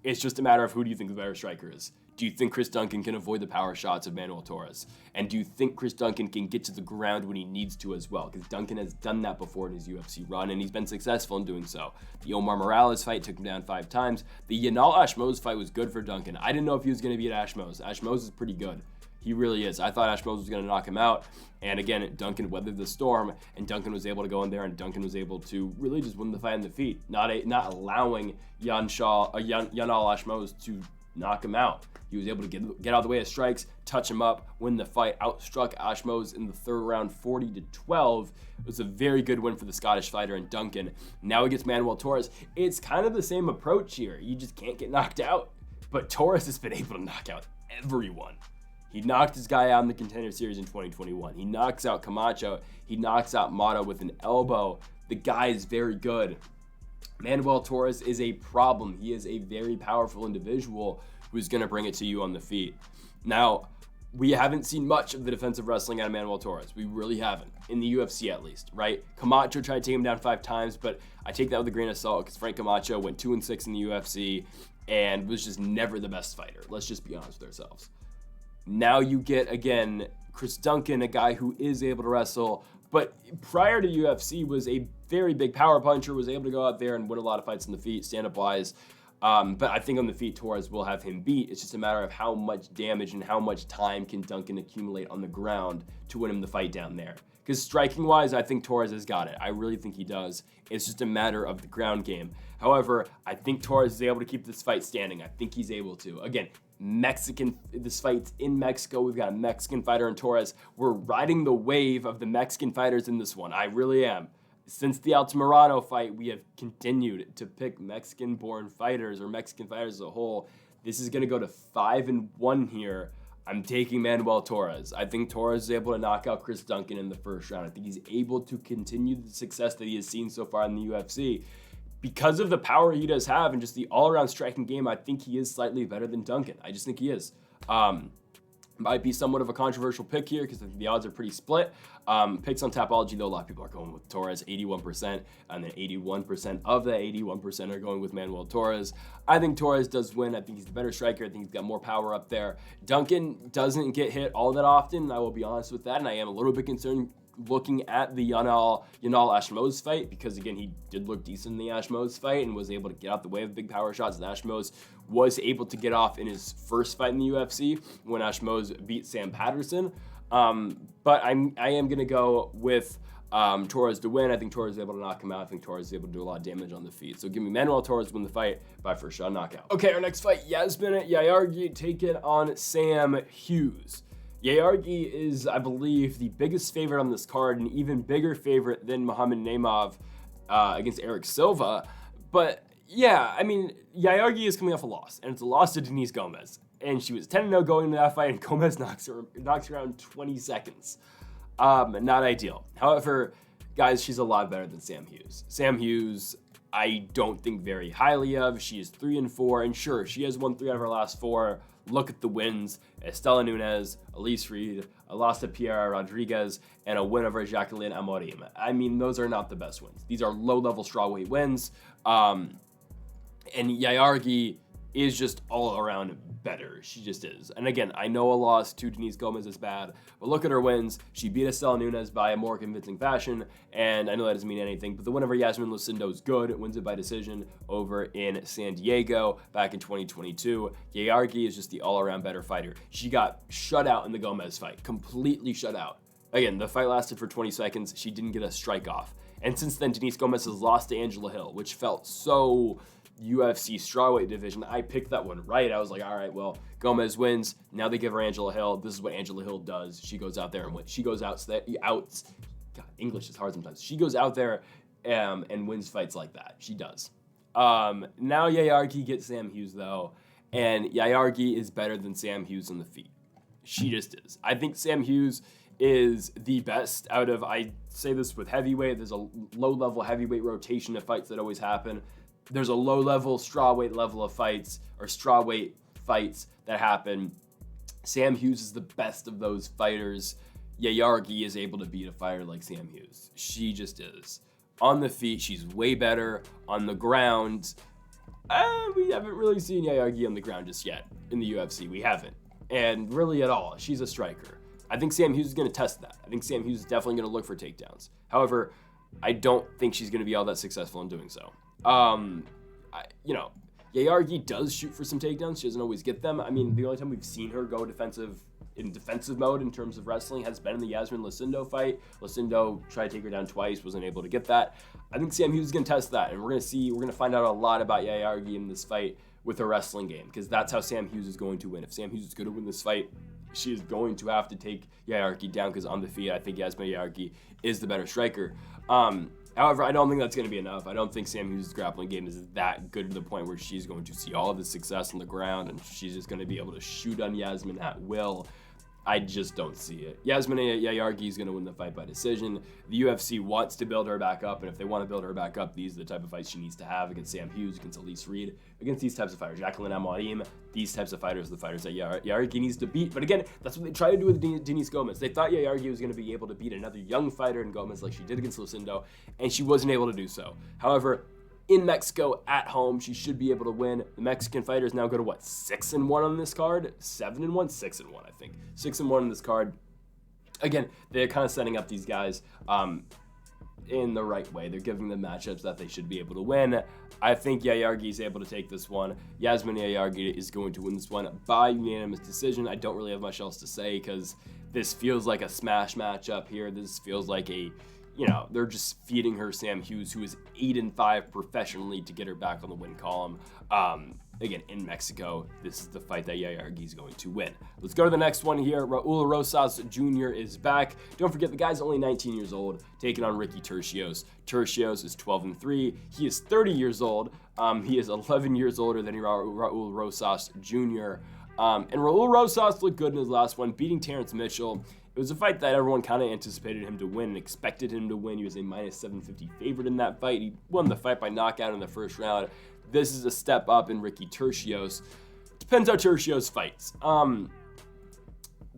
It's just a matter of who do you think the better striker is. Do you think Chris Duncan can avoid the power shots of Manuel Torres? And do you think Chris Duncan can get to the ground when he needs to as well? Because Duncan has done that before in his UFC run, and he's been successful in doing so. The Omar Morales fight took him down 5 times. The Yanal Ashmoz fight was good for Duncan. I didn't know if he was going to beat Ashmoz. Ashmoz is pretty good. He really is. I thought Ashmoz was going to knock him out. And again, Duncan weathered the storm, and Duncan was able to go in there, and Duncan was able to really just win the fight on the feet, not allowing Yanal Ashmoz to knock him out. He was able to get out of the way of strikes, touch him up, win the fight, outstruck Ashmoz in the third round 40-12. It was a very good win for the Scottish fighter and Duncan. Now he gets Manuel Torres. It's kind of the same approach here. You just can't get knocked out. But Torres has been able to knock out everyone. He knocked his guy out in the Contender Series in 2021. He knocks out Camacho. He knocks out Mata with an elbow. The guy is very good. Manuel Torres is a problem. He is a very powerful individual who's going to bring it to you on the feet. Now, we haven't seen much of the defensive wrestling out of Manuel Torres. We really haven't, in the UFC at least, right? Camacho tried to take him down 5 times, but I take that with a grain of salt because Frank Camacho went 2-6 in the UFC and was just never the best fighter. Let's just be honest with ourselves. Now you get, again, Chris Duncan, a guy who is able to wrestle, but prior to UFC was a very big power puncher, was able to go out there and win a lot of fights on the feet, stand-up-wise. But I think on the feet, Torres will have him beat. It's just a matter of how much damage and how much time can Duncan accumulate on the ground to win him the fight down there. Because striking-wise, I think Torres has got it. I really think he does. It's just a matter of the ground game. However, I think Torres is able to keep this fight standing. I think he's able to. Again, this fight's in Mexico. We've got a Mexican fighter in Torres. We're riding the wave of the Mexican fighters in this one. I really am. Since the Altamirano fight, we have continued to pick Mexican-born fighters or Mexican fighters as a whole. This is going to go to 5-1 here. I'm taking Manuel Torres. I think Torres is able to knock out Chris Duncan in the first round. I think he's able to continue the success that he has seen so far in the UFC. Because of the power he does have and just the all-around striking game, I think he is slightly better than Duncan. I just think he is. Might be somewhat of a controversial pick here because I think the odds are pretty split. Picks on Tapology, though, a lot of people are going with Torres, 81%, and then 81% of that 81% are going with Manuel Torres. I think Torres does win. I think he's the better striker. I think he's got more power up there. Duncan doesn't get hit all that often, I will be honest with that, and I am a little bit concerned looking at the Yanal Ashmoz fight because, again, he did look decent in the Ashmoz fight and was able to get out the way of big power shots that Ashmoz was able to get off in his first fight in the UFC when Ashmoz beat Sam Patterson. But I am going to go with Torres to win. I think Torres is able to knock him out. I think Torres is able to do a lot of damage on the feet. So give me Manuel Torres to win the fight by first shot knockout. Okay, our next fight, Yasmin Jauregui taking on Sam Hughes. Jauregui is, I believe, the biggest favorite on this card, an even bigger favorite than Muhammad Naimov against Eric Silva. But yeah, I mean, Jauregui is coming off a loss, and it's a loss to Denise Gomez. And she was 10-0 going into that fight, and Gomez knocks her around 20 seconds. Not ideal. However, guys, she's a lot better than Sam Hughes. Sam Hughes, I don't think very highly of. She is 3-4, and sure, she has won 3 out of her last 4. Look at the wins: Estela Nunes, Elise Reed, a loss to Piera Rodriguez, and a win over Jacqueline Amorim. I mean, those are not the best wins. These are low-level strawweight wins. And Jauregui is just all around better. She just is. And again, I know a loss to Denise Gomez is bad, but look at her wins. She beat Estelle Nunes by a more convincing fashion, and I know that doesn't mean anything, but the win over Yasmin Lucindo is good. It wins it by decision over in San Diego back in 2022. Jauregui is just the all-around better fighter. She got shut out in the Gomez fight, completely shut out. Again, the fight lasted for 20 seconds. She didn't get a strike off. And since then, Denise Gomez has lost to Angela Hill, which felt so UFC strawweight division. I picked that one right. I was like, all right, well, Gomez wins. Now they give her Angela Hill. This is what Angela Hill does. She goes out there and wins. She goes out. God, English is hard sometimes. She goes out there and wins fights like that. She does. Now Jauregui gets Sam Hughes though, and Jauregui is better than Sam Hughes on the feet. She just is. I think Sam Hughes is the best out of, I say this with heavyweight, there's a low-level heavyweight rotation of fights that always happen. There's a low-level strawweight level of fights, or strawweight fights that happen. Sam Hughes is the best of those fighters. Jauregui is able to beat a fighter like Sam Hughes. She just is. On the feet, she's way better. On the ground, we haven't really seen Jauregui on the ground just yet in the UFC. We haven't. And really at all. She's a striker. I think Sam Hughes is going to test that. I think Sam Hughes is definitely going to look for takedowns. However, I don't think she's going to be all that successful in doing so. Jauregui does shoot for some takedowns. She doesn't always get them. I mean, the only time we've seen her go defensive mode in terms of wrestling has been in the Yasmin Lucindo fight. Lucindo tried to take her down twice, wasn't able to get that. I think Sam Hughes is going to test that, and we're going to find out a lot about Jauregui in this fight with her wrestling game, because that's how Sam Hughes is going to win. If Sam Hughes is going to win this fight, she is going to have to take Jauregui down, because on the feet, I think Yasmin Jauregui is the better striker. However, I don't think that's going to be enough. I don't think Sam Hughes' grappling game is that good to the point where she's going to see all of the success on the ground and she's just going to be able to shoot on Yasmin at will. I just don't see it. Yasmin Jauregui is going to win the fight by decision. The UFC wants to build her back up, and if they want to build her back up, these are the type of fights she needs to have against Sam Hughes, against Elise Reed, against these types of fighters. Jacqueline Amorim, these types of fighters are the fighters that Jauregui needs to beat. But again, that's what they tried to do with Denise Gomez. They thought Jauregui was going to be able to beat another young fighter in Gomez like she did against Lucindo, and she wasn't able to do so. However, in Mexico, at home, she should be able to win. The Mexican fighters now go to 6-1 on this card? 7-1? 6-1, I think. 6-1 on this card. Again, they're kind of setting up these guys in the right way. They're giving them matchups that they should be able to win. I think Jauregui is able to take this one. Yasmin Jauregui is going to win this one by unanimous decision. I don't really have much else to say because this feels like a smash matchup here. This feels like they're just feeding her Sam Hughes, who is 8-5 professionally, to get her back on the win column. Again, in Mexico, this is the fight that Jauregui is going to win. Let's go to the next one here. Raul Rosas Jr. is back. Don't forget, the guy's only 19 years old, taking on Ricky Turcios. Turcios is 12-3. He is 30 years old. He is 11 years older than Raul Rosas Jr. And Raul Rosas looked good in his last one, beating Terrence Mitchell. It was a fight that everyone kind of anticipated him to win and expected him to win. He was a -750 favorite in that fight. He won the fight by knockout in the first round. This is a step up in Ricky Turcios. Depends how Turcios fights.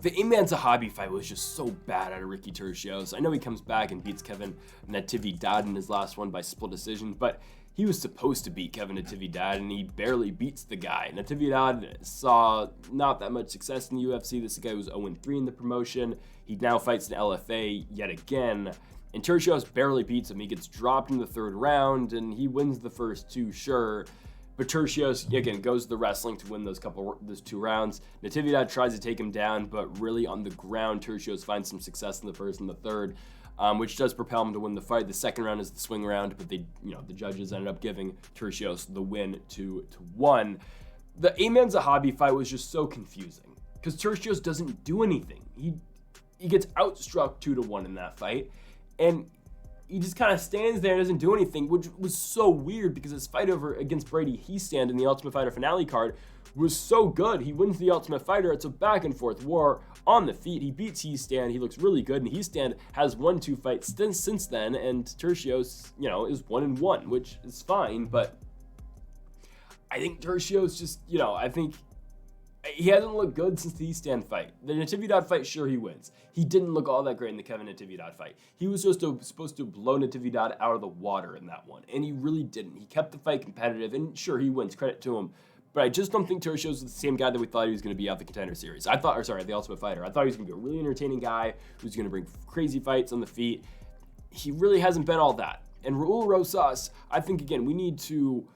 The Iman Zahabi fight was just so bad out of Ricky Turcios. I know he comes back and beats Kevin Natividad in his last one by split decision, but he was supposed to beat Kevin Natividad, and he barely beats the guy. Natividad saw not that much success in the UFC. This guy was 0-3 in the promotion. He now fights in LFA yet again. And Turcios barely beats him. He gets dropped in the third round, and he wins the first two, sure. But Turcios, again, goes to the wrestling to win those 2 rounds. Natividad tries to take him down, but really on the ground, Turcios finds some success in the first and the third. Which does propel him to win the fight. The second round is the swing round, but the judges ended up giving Turcios the win 2-1. The Iman Zahabi fight was just so confusing because Turcios doesn't do anything. He gets outstruck 2-1 in that fight, and he just kind of stands there and doesn't do anything, which was so weird because his fight over against Brady Hiestand in the Ultimate Fighter finale card was so good. He wins the Ultimate Fighter. It's a back and forth war on the feet. He beats Hiestand. He looks really good, and Hiestand has won 2 fights since then, and Turcios, is 1-1, which is fine, but I think Turcios just, I think he hasn't looked good since the Hiestand fight. The Natividad fight, sure, he wins. He didn't look all that great in the Kevin Natividad fight. He was supposed to blow Natividad out of the water in that one, and he really didn't. He kept the fight competitive, and sure, he wins. Credit to him. but I just don't think Turcios is the same guy that we thought he was going to be out the Contender Series. The Ultimate Fighter. I thought he was going to be a really entertaining guy who's going to bring crazy fights on the feet. He really hasn't been all that. And Raul Rosas, I think, again, we need to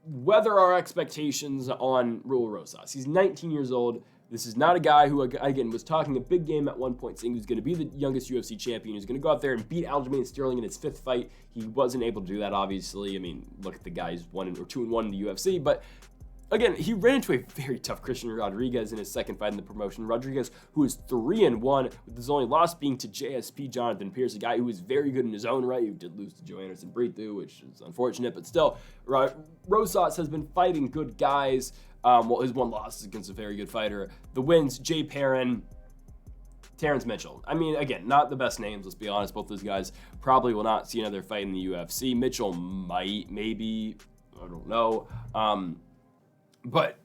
weather our expectations on Raul Rosas. He's 19 years old. This is not a guy who, again, was talking a big game at one point, saying he was going to be the youngest UFC champion, who's going to go out there and beat Aljamain Sterling in his 5th fight. He wasn't able to do that, obviously. I mean, look at the guy who's 2-1 in the UFC. But again, he ran into a very tough Christian Rodriguez in his 2nd fight in the promotion. Rodriguez, who is 3-1, with his only loss being to JSP Jonathan Pierce, a guy who was very good in his own right, who did lose to Joe Anderson Brito, which is unfortunate, but still, Rosas has been fighting good guys. His one loss is against a very good fighter. The wins, Jay Perrin, Terrence Mitchell. I mean, again, not the best names, let's be honest. Both those guys probably will not see another fight in the UFC. Mitchell might, maybe, I don't know. But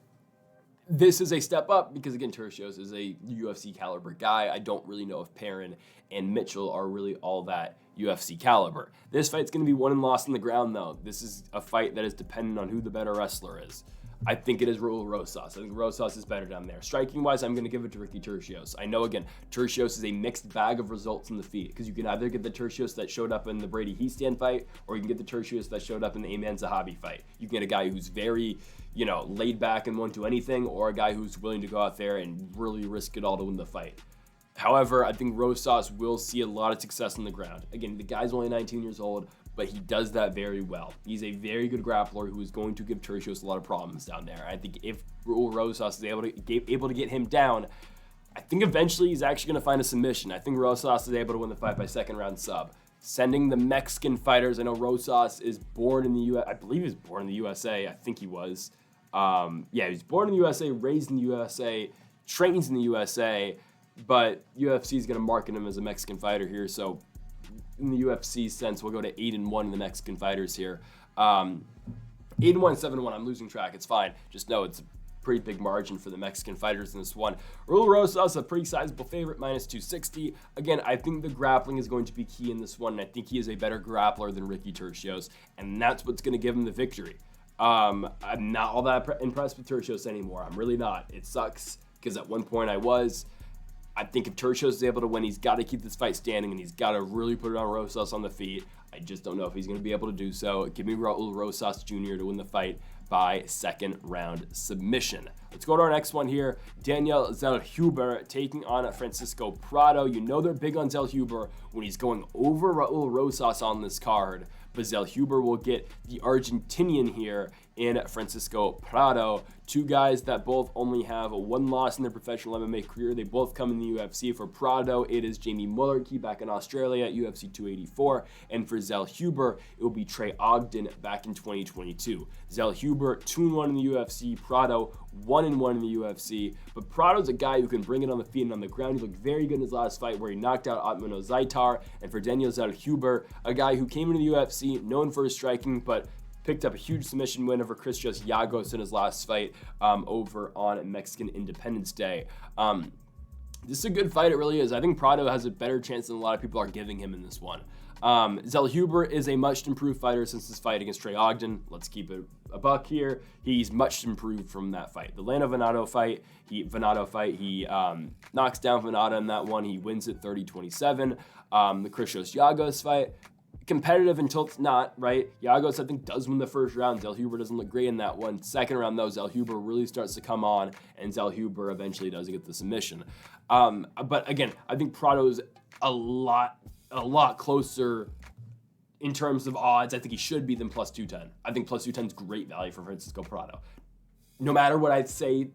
this is a step up because, again, Turcios is a UFC caliber guy. I don't really know if Perrin and Mitchell are really all that UFC caliber. This fight's going to be won and lost on the ground, though. This is a fight that is dependent on who the better wrestler is. I think it is Raul Rosas. I think Rosas is better down there. Striking-wise, I'm going to give it to Ricky Turcios. I know, again, Turcios is a mixed bag of results in the feet because you can either get the Turcios that showed up in the Brady Heastand fight or you can get the Turcios that showed up in the Ayman Zahabi fight. You can get a guy who's very, laid back and won't do anything, or a guy who's willing to go out there and really risk it all to win the fight. However, I think Rosas will see a lot of success on the ground. Again, the guy's only 19 years old, but he does that very well. He's a very good grappler who is going to give Turcios a lot of problems down there. I think if Raul Rosas is able to get him down, I think eventually he's actually going to find a submission. I think Rosas is able to win the fight by 2nd round sub. Sending the Mexican fighters, I know Rosas is born in the U.S. I believe he was born in the USA. I think he was. He was born in the USA, raised in the USA, trains in the USA, but UFC is going to market him as a Mexican fighter here, so in the UFC sense, we'll go to 8-1 in the Mexican fighters here. 8-1, 7-1. I'm losing track. It's fine. Just know it's a pretty big margin for the Mexican fighters in this one. Raul Rosas, a pretty sizable favorite, -260. Again, I think the grappling is going to be key in this one, and I think he is a better grappler than Ricky Turcios, and that's what's going to give him the victory. I'm not all that impressed with Turcios anymore. I'm really not. It sucks because at one point I was. I think if Turcios is able to win, he's got to keep this fight standing, and he's got to really put it on Rosas on the feet. I just don't know if he's going to be able to do so. Give me Raul Rosas Jr. to win the fight by 2nd round submission. Let's go to our next one here. Daniel Zellhuber taking on Francisco Prado. You know they're big on Zellhuber when he's going over Raul Rosas on this card, but Zellhuber will get the Argentinian here in Francisco Prado. Two guys that both only have one loss in their professional MMA career. They both come in the UFC. For Prado, it is Jamie Mullarkey back in Australia at UFC 284. And for Zellhuber, it will be Trey Ogden back in 2022. Zellhuber, 2-1 in the UFC. Prado, 1-1 in the UFC. But Prado's a guy who can bring it on the feet and on the ground. He looked very good in his last fight where he knocked out Otmano Zaitar. And for Daniel Zellhuber, a guy who came into the UFC known for his striking, but picked up a huge submission win over Christos Giagos in his last fight over on Mexican Independence Day. This is a good fight, it really is. I think Prado has a better chance than a lot of people are giving him in this one. Zellhuber is a much improved fighter since his fight against Trey Ogden. Let's keep it a buck here. He's much improved from that fight. The Lana Venado fight, he knocks down Venado in that one. He wins it 30-27. The Christos Giagos fight, competitive until it's not, right? Giagos, I think, does win the first round. Zellhuber doesn't look great in that one. 2nd round, though, Zellhuber really starts to come on, and Zellhuber eventually does get the submission. But again, I think Prado's a lot closer in terms of odds. I think he should be than +210. I think +210 is great value for Francisco Prado. No matter what I'd say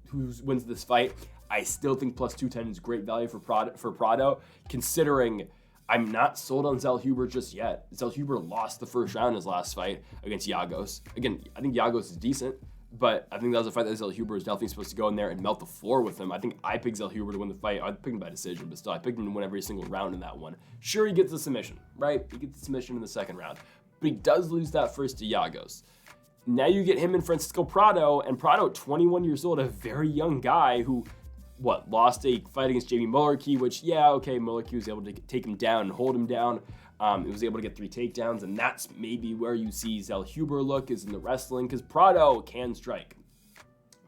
who wins this fight, I still think +210 is great value for Prado, considering I'm not sold on Zellhuber just yet. Zellhuber lost the first round in his last fight against Giagos. Again, I think Giagos is decent, but I think that was a fight that Zellhuber is definitely supposed to go in there and melt the floor with him. I think I picked Zellhuber to win the fight. I picked him by decision, but still, I picked him to win every single round in that one. Sure, he gets the submission, right? He gets the submission in the 2nd round, but he does lose that first to Giagos. Now you get him and Francisco Prado, and Prado, 21 years old, a very young guy who lost a fight against Jamie Mullarkey, which, Mullarkey was able to take him down and hold him down. He was able to get 3 takedowns, and that's maybe where you see Zellhuber look, is in the wrestling, because Prado can strike.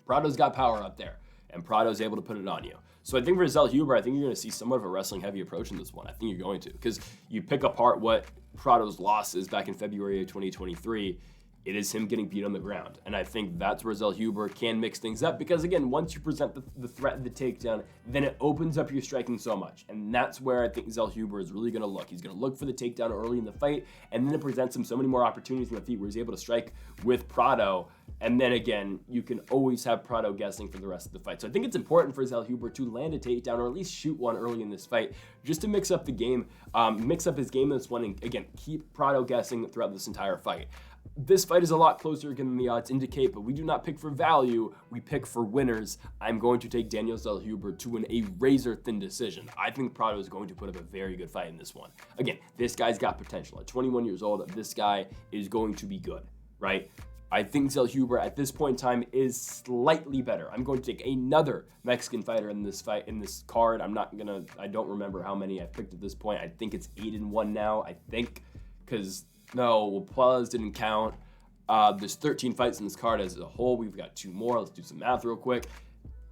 Prado's got power up there, and Prado's able to put it on you. So I think for Zellhuber, I think you're going to see somewhat of a wrestling-heavy approach in this one. I think you're going to, because you pick apart what Prado's loss is back in February of 2023. It is him getting beat on the ground. And I think that's where Zellhuber can mix things up because, again, once you present the threat of the takedown, then it opens up your striking so much. And that's where I think Zellhuber is really going to look. He's going to look for the takedown early in the fight, and then it presents him so many more opportunities on the feet where he's able to strike with Prado. And then, again, you can always have Prado guessing for the rest of the fight. So I think it's important for Zellhuber to land a takedown or at least shoot one early in this fight just to mix up the game, mix up his game in this one, and, again, keep Prado guessing throughout this entire fight. This fight is a lot closer than the odds indicate, but we do not pick for value, we pick for winners. I'm going to take Daniel Zellhuber to win a razor-thin decision. I think Prado is going to put up a very good fight in this one. Again, this guy's got potential. At 21 years old, this guy is going to be good, right? I think Zellhuber at this point in time is slightly better. I'm going to take another Mexican fighter in this fight, in this card. I don't remember how many I picked at this point. I think it's 8-1 now, because no, Puelles didn't count. There's 13 fights in this card as a whole. We've got 2 more. Let's do some math real quick.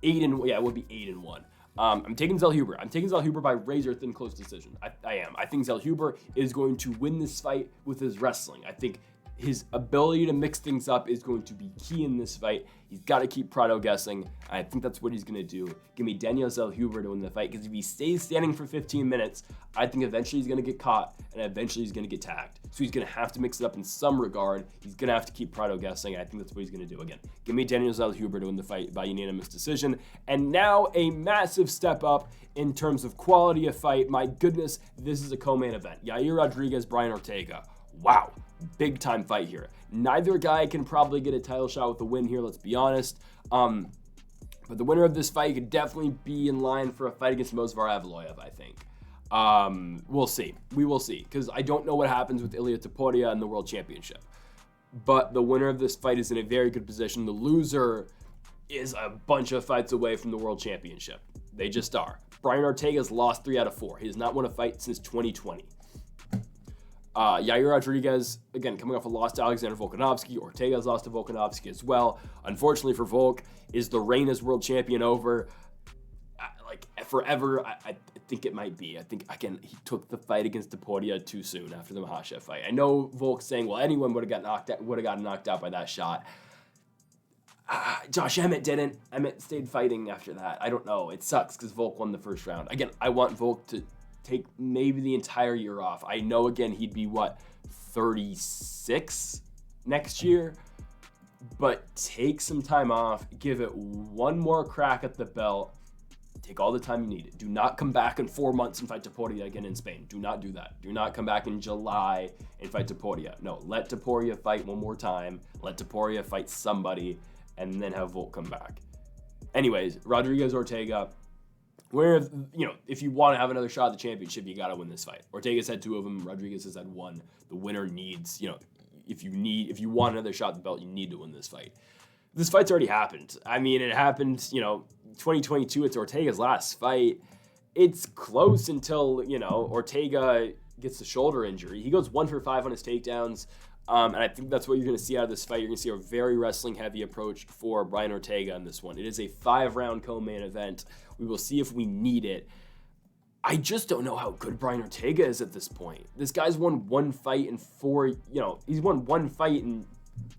It would be 8-1. I'm taking Zellhuber. I'm taking Zellhuber by razor-thin close decision. I am. I think Zellhuber is going to win this fight with his wrestling. I think his ability to mix things up is going to be key in this fight. He's got to keep Prado guessing. I think that's what he's going to do. Give me Daniel Zellhuber to win the fight, because if he stays standing for 15 minutes, I think eventually he's going to get caught, and eventually he's going to get tagged. So he's going to have to mix it up in some regard. He's going to have to keep Prado guessing. I think that's what he's going to do. Again, give me Daniel Zellhuber to win the fight by unanimous decision. And now a massive step up in terms of quality of fight. My goodness, this is a co-main event. Yair Rodriguez, Brian Ortega. Wow. Big time fight here. Neither guy can probably get a title shot with a win here, let's be honest. But the winner of this fight could definitely be in line for a fight against Movsar Evloev, I think. We'll see. We will see, because I don't know what happens with Ilia Topuria in the World Championship. But the winner of this fight is in a very good position. The loser is a bunch of fights away from the World Championship. They just are. Brian Ortega's lost 3 out of 4. He has not won a fight since 2020. Yair Rodriguez, again, coming off a loss to Alexander Volkanovski. Ortega's lost to Volkanovski as well. Unfortunately for Volk, is the reign as world champion over? Forever, I think it might be. I think, again, he took the fight against Topuria too soon after the Makhachev fight. I know Volk's saying, well, anyone would have gotten knocked out by that shot. Josh Emmett didn't. Emmett stayed fighting after that. I don't know. It sucks because Volk won the first round. Again, I want Volk to take maybe the entire year off. I know, again, he'd be 36 next year, but take some time off, give it one more crack at the belt, take all the time you need. Do not come back in 4 months and fight Topuria again in Spain. Do not do that. Do not come back in July and fight Topuria. No, let Topuria fight one more time, let Topuria fight somebody, and then have Volk come back. Anyways, Rodriguez Ortega, where, if you want to have another shot at the championship, you got to win this fight. Ortega's had 2 of them. Rodriguez has had 1. The winner needs, if you want another shot at the belt, you need to win this fight. This fight's already happened. I mean, it happened, 2022. It's Ortega's last fight. It's close until, Ortega gets the shoulder injury. He goes 1 for 5 on his takedowns. And I think that's what you're going to see out of this fight. You're going to see a very wrestling-heavy approach for Brian Ortega in this one. It is a 5-round co-main event. We will see if we need it. I just don't know how good Brian Ortega is at this point. This guy's won 1 fight in 4, he's won 1 fight in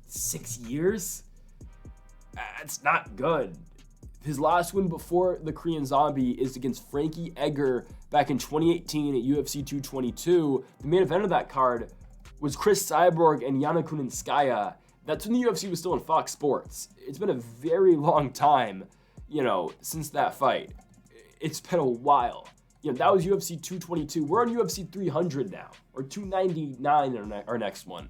6 years. That's not good. His last win before the Korean Zombie is against Frankie Edgar back in 2018 at UFC 222. The main event of that card was Chris Cyborg and Yana Kunitskaya. That's when the UFC was still in Fox Sports. It's been a very long time, since that fight. It's been a while. That was UFC 222. We're on UFC 300 now, or 299 our next one.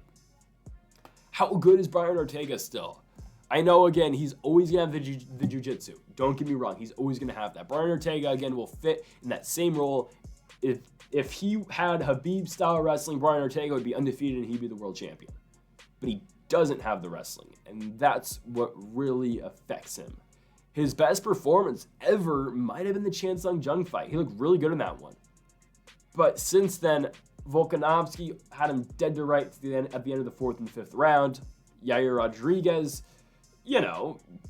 How good is Brian Ortega still? I know, again, he's always going to have the jiu-jitsu. Don't get me wrong. He's always going to have that. Brian Ortega, again, will fit in that same role. If he had Khabib-style wrestling, Brian Ortega would be undefeated and he'd be the world champion. But he doesn't have the wrestling, and that's what really affects him. His best performance ever might have been the Chan Sung Jung fight. He looked really good in that one. But since then, Volkanovski had him dead to rights at the end of the 4th and 5th round. Yair Rodriguez,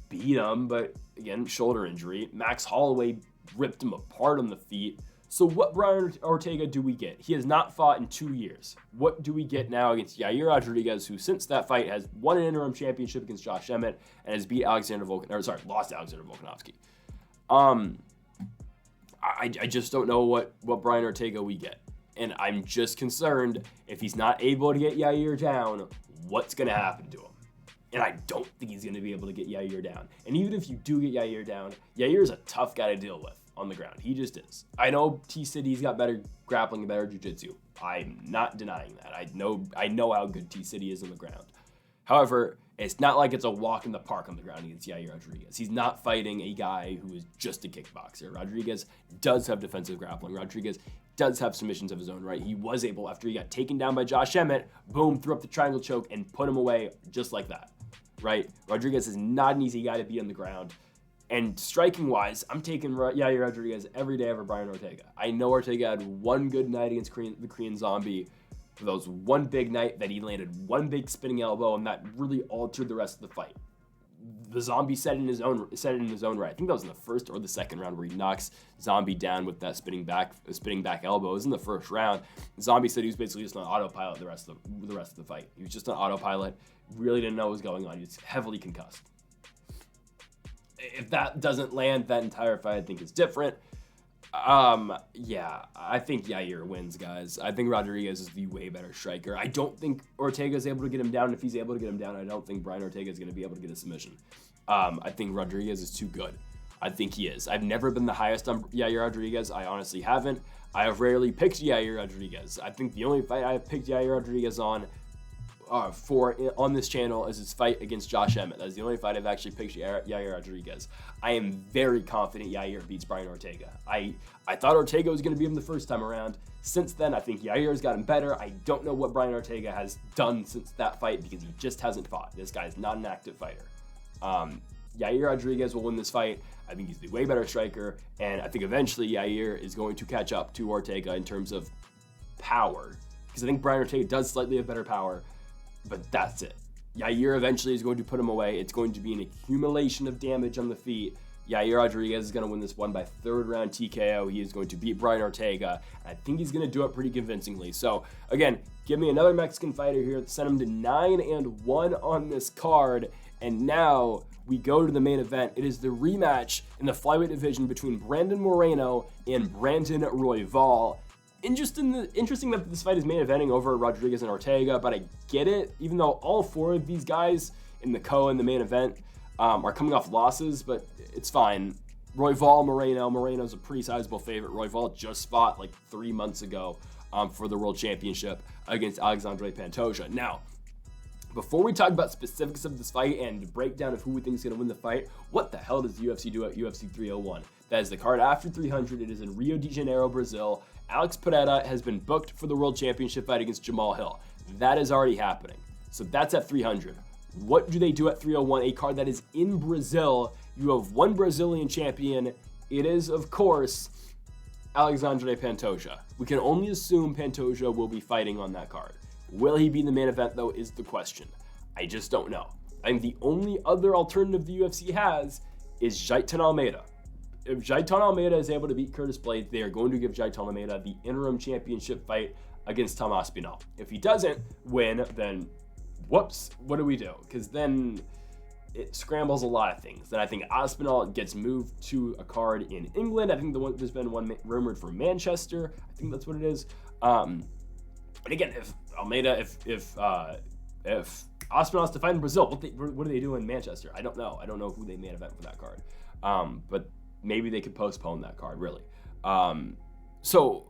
beat him, but again, shoulder injury. Max Holloway ripped him apart on the feet. So what Brian Ortega do we get? He has not fought in 2 years. What do we get now against Yair Rodriguez, who since that fight has won an interim championship against Josh Emmett and has beat lost to Alexander Volkanovski. I just don't know what Brian Ortega we get. And I'm just concerned if he's not able to get Yair down, what's going to happen to him? And I don't think he's going to be able to get Yair down. And even if you do get Yair down, Yair is a tough guy to deal with on the ground. He just is. I know T-City's got better grappling and better jiu-jitsu. I'm not denying that. I know how good T-City is on the ground. However, it's not like it's a walk in the park on the ground against Yair Rodriguez. He's not fighting a guy who is just a kickboxer. Rodriguez does have defensive grappling. Rodriguez does have submissions of his own right. He was able, after he got taken down by Josh Emmett, boom, threw up the triangle choke and put him away just like that, right? Rodriguez is not an easy guy to beat on the ground. And striking-wise, I'm taking Yair Rodriguez every day over Brian Ortega. I know Ortega had one good night against the Korean Zombie. That was one big night that he landed one big spinning elbow, and that really altered the rest of the fight. The Zombie said it in his own right. I think that was in the first or the second round where he knocks Zombie down with that spinning back elbow. It was in the first round. Zombie said he was basically just on autopilot the rest of the fight. He was just on autopilot. Really didn't know what was going on. He was heavily concussed. If that doesn't land, that entire fight I think is different. I think Yair wins, guys. I think Rodriguez is the way better striker. I don't think Ortega is able to get him down. If he's able to get him down, I don't think Brian Ortega is going to be able to get a submission. I think Rodriguez is too good. I think he is. I've never been the highest on Yair Rodriguez. I honestly haven't. I have rarely picked Yair Rodriguez. I think the only fight I have picked Yair Rodriguez on this channel is his fight against Josh Emmett. That's the only fight I've actually picked Yair Rodriguez. I am very confident Yair beats Brian Ortega. I thought Ortega was going to beat him the first time around. Since then, I think Yair's gotten better. I don't know what Brian Ortega has done since that fight because he just hasn't fought. This guy's not an active fighter. Yair Rodriguez will win this fight. I think he's the way better striker, and I think eventually Yair is going to catch up to Ortega in terms of power, because I think Brian Ortega does slightly have better power, but that's it. Yair eventually is going to put him away. It's going to be an accumulation of damage on the feet. Yair Rodriguez is going to win this one by third round TKO. He is going to beat Brian Ortega. I think he's going to do it pretty convincingly. So, again, give me another Mexican fighter here. Send him to 9-1 on this card. And now we go to the main event. It is the rematch in the flyweight division between Brandon Moreno and Brandon Royval. Interesting that this fight is main eventing over Rodriguez and Ortega, but I get it, even though all four of these guys in the in the main event are coming off losses, but it's fine. Royval, Moreno's a pretty sizable favorite. Royval just fought like 3 months ago for the World Championship against Alexandre Pantoja. Now, before we talk about specifics of this fight and breakdown of who we think is going to win the fight, what the hell does the UFC do at UFC 301? That is the card after 300. It is in Rio de Janeiro, Brazil. Alex Pereira has been booked for the World Championship fight against Jamal Hill. That is already happening. So that's at 300. What do they do at 301? A card that is in Brazil. You have one Brazilian champion. It is, of course, Alexandre Pantoja. We can only assume Pantoja will be fighting on that card. Will he be in the main event, though, is the question. I just don't know. I think the only other alternative the UFC has is Jaitan Almeida. If Jaitan Almeida is able to beat Curtis Blades, they are going to give Jaitan Almeida the interim championship fight against Tom Aspinall. If he doesn't win, then whoops, what do we do? Because then it scrambles a lot of things. Then I think Aspinall gets moved to a card in England. I think there's been one rumored for Manchester. I think that's what it is. But again, if Almeida, if Aspinall has to fight in Brazil, what do they do in Manchester? I don't know. I don't know who they main event for that card. But maybe they could postpone that card, really. So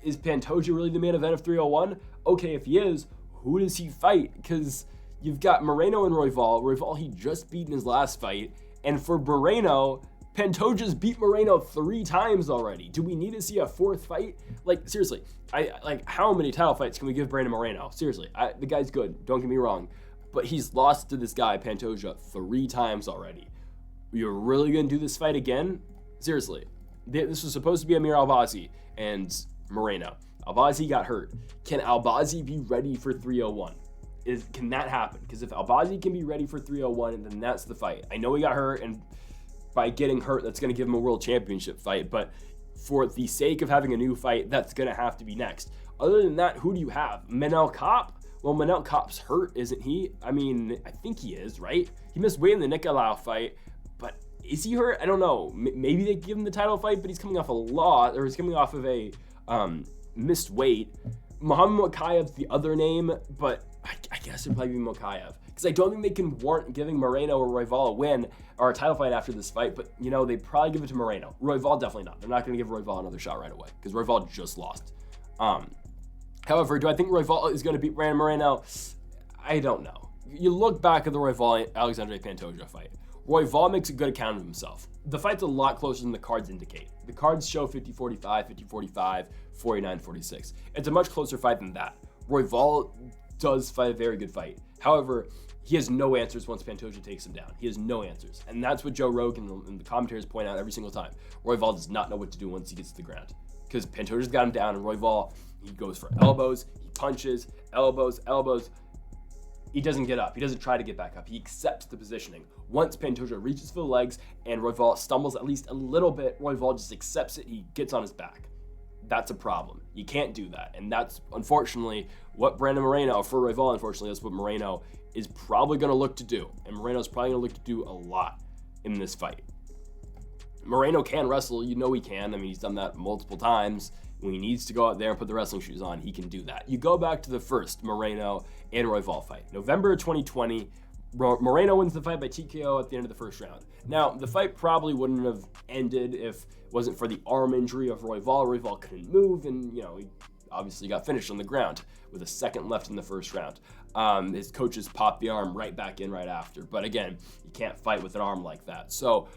is Pantoja really the main event of 301? Okay, if he is, who does he fight? Because you've got Moreno and Royval. Royval, he just beat in his last fight. And for Moreno, Pantoja's beat Moreno 3 times already. Do we need to see a 4th fight? Like, seriously, how many title fights can we give Brandon Moreno? Seriously, the guy's good, don't get me wrong. But he's lost to this guy, Pantoja, 3 times already. You're really going to do this fight again? Seriously. This was supposed to be Amir Albazi and Moreno. Albazi got hurt. Can Albazi be ready for 301? can that happen? Because if Albazi can be ready for 301, then that's the fight. I know he got hurt, and by getting hurt, that's going to give him a world championship fight, but for the sake of having a new fight, that's going to have to be next. Other than that, who do you have? Manel Kopp? Well, Manel Kopp's hurt, isn't he? I mean, I think he is, right? He missed weight in the Nicolau fight, but is he hurt? I don't know. Maybe they give him the title fight, but he's coming off he's coming off of a missed weight. Muhammad Mokaev's the other name, but I guess it'd probably be Mokaev, because I don't think they can warrant giving Moreno or Royval a win or a title fight after this fight, but they probably give it to Moreno. Royval definitely not. They're not going to give Royval another shot right away, because Royval just lost. However, do I think Royval is going to beat Brandon Moreno? I don't know. You look back at the Royval-Alexandre Pantoja fight. Royval makes a good account of himself. The fight's a lot closer than the cards indicate. The cards show 50-45, 50-45, 49-46. It's a much closer fight than that. Royval does fight a very good fight. However, he has no answers once Pantoja takes him down. He has no answers. And that's what Joe Rogan and the commentators point out every single time. Royval does not know what to do once he gets to the ground, because Pantoja's got him down, and Royval, he goes for elbows, he punches, elbows. He doesn't get up. He doesn't try to get back up. He accepts the positioning. Once Pantoja reaches for the legs and Royval stumbles at least a little bit, Royval just accepts it. He gets on his back. That's a problem. You can't do that. And that's, unfortunately, what Brandon Moreno, for Royval, unfortunately, that's what Moreno is probably going to look to do. And Moreno's probably going to look to do a lot in this fight. Moreno can wrestle. He can. I mean, he's done that multiple times. When he needs to go out there and put the wrestling shoes on, he can do that. You go back to the first Moreno and Royval fight. November of 2020, Moreno wins the fight by TKO at the end of the first round. Now, the fight probably wouldn't have ended if it wasn't for the arm injury of Royval. Royval couldn't move, and, he obviously got finished on the ground with a second left in the first round. His coaches popped the arm right back in right after. But again, you can't fight with an arm like that. So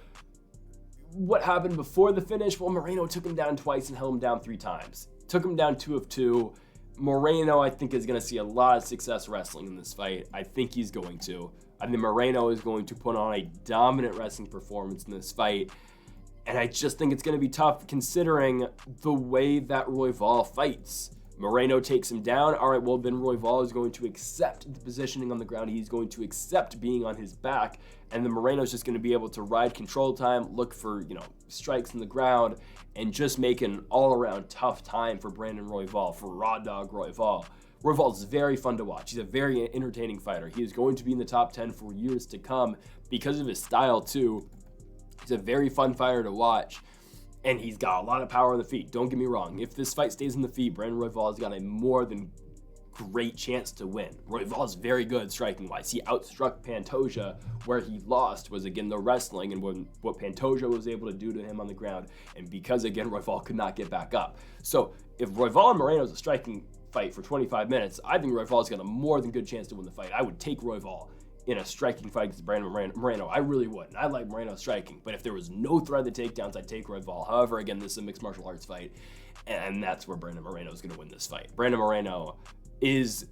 what happened before the finish? Well, Moreno took him down twice and held him down 3 times. Took him down 2 of 2. Moreno, I think, is going to see a lot of success wrestling in this fight. I think he's going to. I think Moreno is going to put on a dominant wrestling performance in this fight. And I just think it's going to be tough considering the way that Royval fights. Moreno takes him down. All right, well, then Royval is going to accept the positioning on the ground. He's going to accept being on his back. And then Moreno's just going to be able to ride control time, look for, strikes in the ground, and just make an all-around tough time for Brandon Royval, for Raw Dog Royval. Royval is very fun to watch. He's a very entertaining fighter. He is going to be in the top 10 for years to come because of his style, too. He's a very fun fighter to watch. And he's got a lot of power on the feet. Don't get me wrong. If this fight stays in the feet, Brandon Royval has got a more than great chance to win. Royval is very good striking-wise. He outstruck Pantoja. Where he lost was, again, the wrestling and what Pantoja was able to do to him on the ground. And because, again, Royval could not get back up. So if Royval and Moreno is a striking fight for 25 minutes, I think Royval's got a more than good chance to win the fight. I would take Royval in a striking fight against Brandon Moreno. I really would. And I like Moreno striking. But if there was no threat of the takedowns, I'd take Royval. However, again, this is a mixed martial arts fight. And that's where Brandon Moreno is going to win this fight. Brandon Moreno is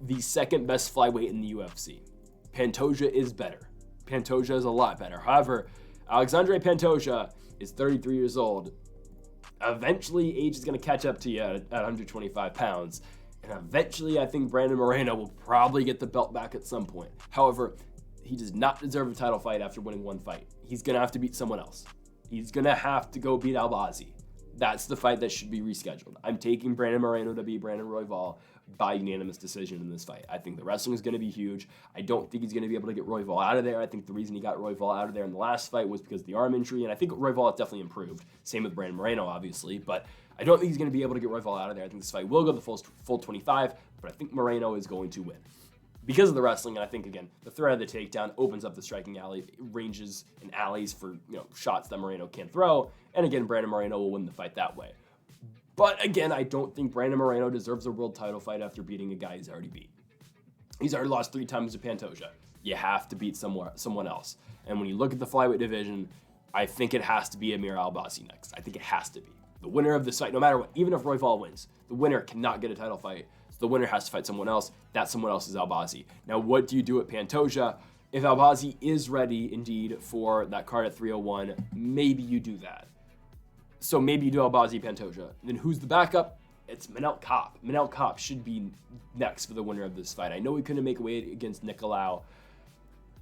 the second best flyweight in the UFC. Pantoja is better. Pantoja is a lot better. However, Alexandre Pantoja is 33 years old. Eventually, age is going to catch up to you at 125 pounds. And eventually, I think Brandon Moreno will probably get the belt back at some point. However, he does not deserve a title fight after winning one fight. He's going to have to beat someone else. He's going to have to go beat Albazi. That's the fight that should be rescheduled. I'm taking Brandon Moreno to beat Brandon Royval by unanimous decision in this fight. I think the wrestling is going to be huge. I don't think he's going to be able to get Royval out of there. I think the reason he got Royval out of there in the last fight was because of the arm injury, and I think Royval has definitely improved. Same with Brandon Moreno, obviously, but I don't think he's going to be able to get Royval out of there. I think this fight will go the full 25, but I think Moreno is going to win. Because of the wrestling, and I think, again, the threat of the takedown opens up the striking alley, ranges and alleys for shots that Moreno can't throw, and again, Brandon Moreno will win the fight that way. But again, I don't think Brandon Moreno deserves a world title fight after beating a guy he's already beat. He's already lost 3 times to Pantoja. You have to beat someone else. And when you look at the flyweight division, I think it has to be Amir Albazi next. I think it has to be. The winner of this fight, no matter what, even if Royval wins, the winner cannot get a title fight. So the winner has to fight someone else. That someone else is Albazi. Now, what do you do at Pantoja? If Albazi is ready, indeed, for that card at 301, maybe you do that. So maybe you do Albazi Pantoja. Then who's the backup? it's Manel Kape. Manel Kape should be next for the winner of this fight. I know he couldn't make weight against Nicolau,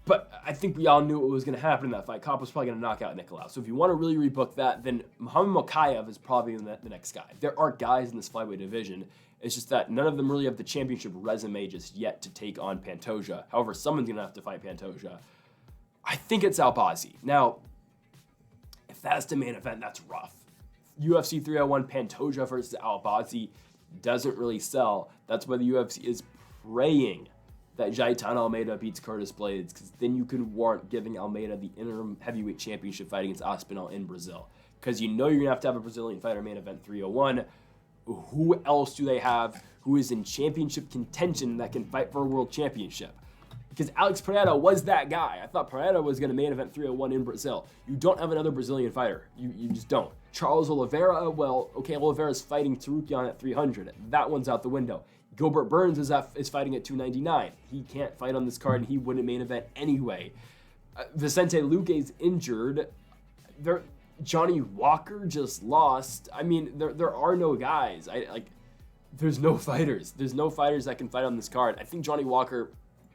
but I think we all knew what was going to happen in that fight. Kape was probably going to knock out Nicolau. So if you want to really rebook that, then Muhammad Mokaev is probably the next guy. There are guys in this flyweight division. It's just that none of them really have the championship resume just yet to take on Pantoja. However, someone's going to have to fight Pantoja. I think it's Albazi. Now, if that's the main event, that's rough. UFC 301 Pantoja versus Albazi doesn't really sell. That's why the UFC is praying that Jairton Almeida beats Curtis Blades, because then you can warrant giving Almeida the interim heavyweight championship fight against Aspinall in Brazil. Because you know you're going to have a Brazilian fighter main event 301. Who else do they have who is in championship contention that can fight for a world championship? Because Alex Prado was that guy. I thought Prado was going to main event 301 in Brazil. You don't have another Brazilian fighter. You just don't. Charles Oliveira, well, okay, Oliveira's fighting Tarukian at 300. That one's out the window. Gilbert Burns is fighting at 299. He can't fight on this card, and he wouldn't main event anyway. Vicente Luque's injured. Johnny Walker just lost. I mean, there are no guys. There's no fighters. There's no fighters that can fight on this card. I think Johnny Walker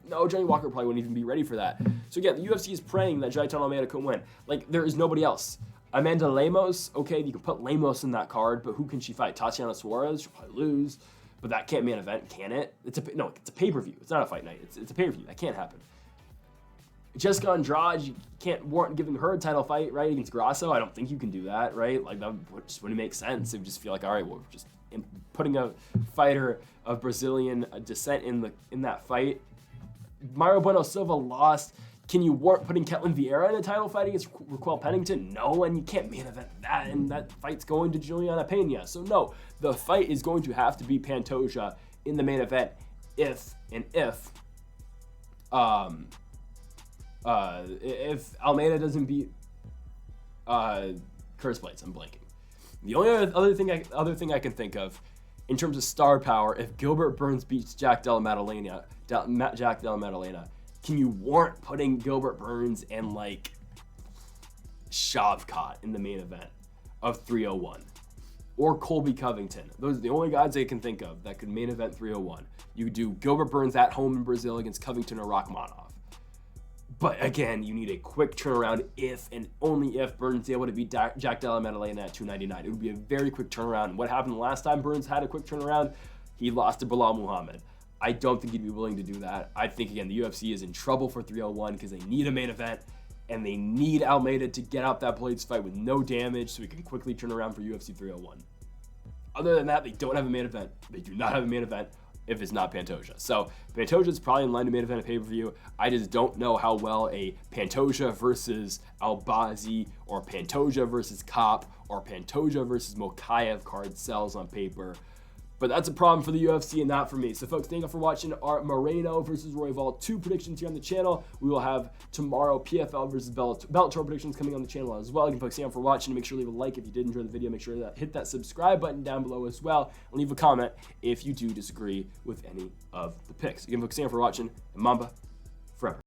probably wouldn't even be ready for that. So again, the UFC is praying that Jairton Almeida couldn't win. There is nobody else. Amanda Lemos, okay, you can put Lemos in that card, but who can she fight? Tatiana Suarez, she'll probably lose, but that can't main event, can it? It's a pay-per-view. It's not a fight night. It's a pay-per-view. That can't happen. Jessica Andrade, you can't warrant giving her a title fight, right, against Grasso. I don't think you can do that, right? That just wouldn't make sense. It would just feel like, all right, well, we're just putting a fighter of Brazilian descent in that fight. Mario Bueno Silva lost. Can you warrant putting Ketlin Vieira in a title fight against Raquel Pennington? No, and you can't main event that, and that fight's going to Juliana Pena. So no, the fight is going to have to be Pantoja in the main event if Almeida doesn't beat Curtis Blades. I'm blanking. The only other thing I can think of in terms of star power, if Gilbert Burns beats Jack Della Maddalena, can you warrant putting Gilbert Burns and Shavkat in the main event of 301? Or Colby Covington? Those are the only guys I can think of that could main event 301. You could do Gilbert Burns at home in Brazil against Covington or Rachmanov. But again, you need a quick turnaround if and only if Burns is able to beat Jack Della Maddalena at 299. It would be a very quick turnaround. What happened the last time Burns had a quick turnaround? He lost to Bilal Muhammad. I don't think he'd be willing to do that. I think, again, the UFC is in trouble for 301 because they need a main event, and they need Almeida to get out that Blades fight with no damage so he can quickly turn around for UFC 301. Other than that, they don't have a main event. They do not have a main event if it's not Pantoja. So Pantoja is probably in line to main event a pay-per-view. I just don't know how well a Pantoja versus Albazi or Pantoja versus Kape or Pantoja versus Mokaev card sells on paper. But that's a problem for the UFC and not for me. So folks, thank you for watching our Moreno versus Royval 2 predictions here on the channel. We will have tomorrow PFL versus Bellator predictions coming on the channel as well. Again, folks, thank you for watching. Make sure to leave a like if you did enjoy the video. Make sure to hit that subscribe button down below as well. And leave a comment if you do disagree with any of the picks. Again, folks, thank you for watching. And Mamba forever.